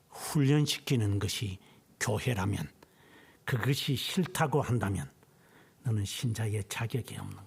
훈련시키는 것이 교회라면 그것이 싫다고 한다면 너는 신자의 자격이 없는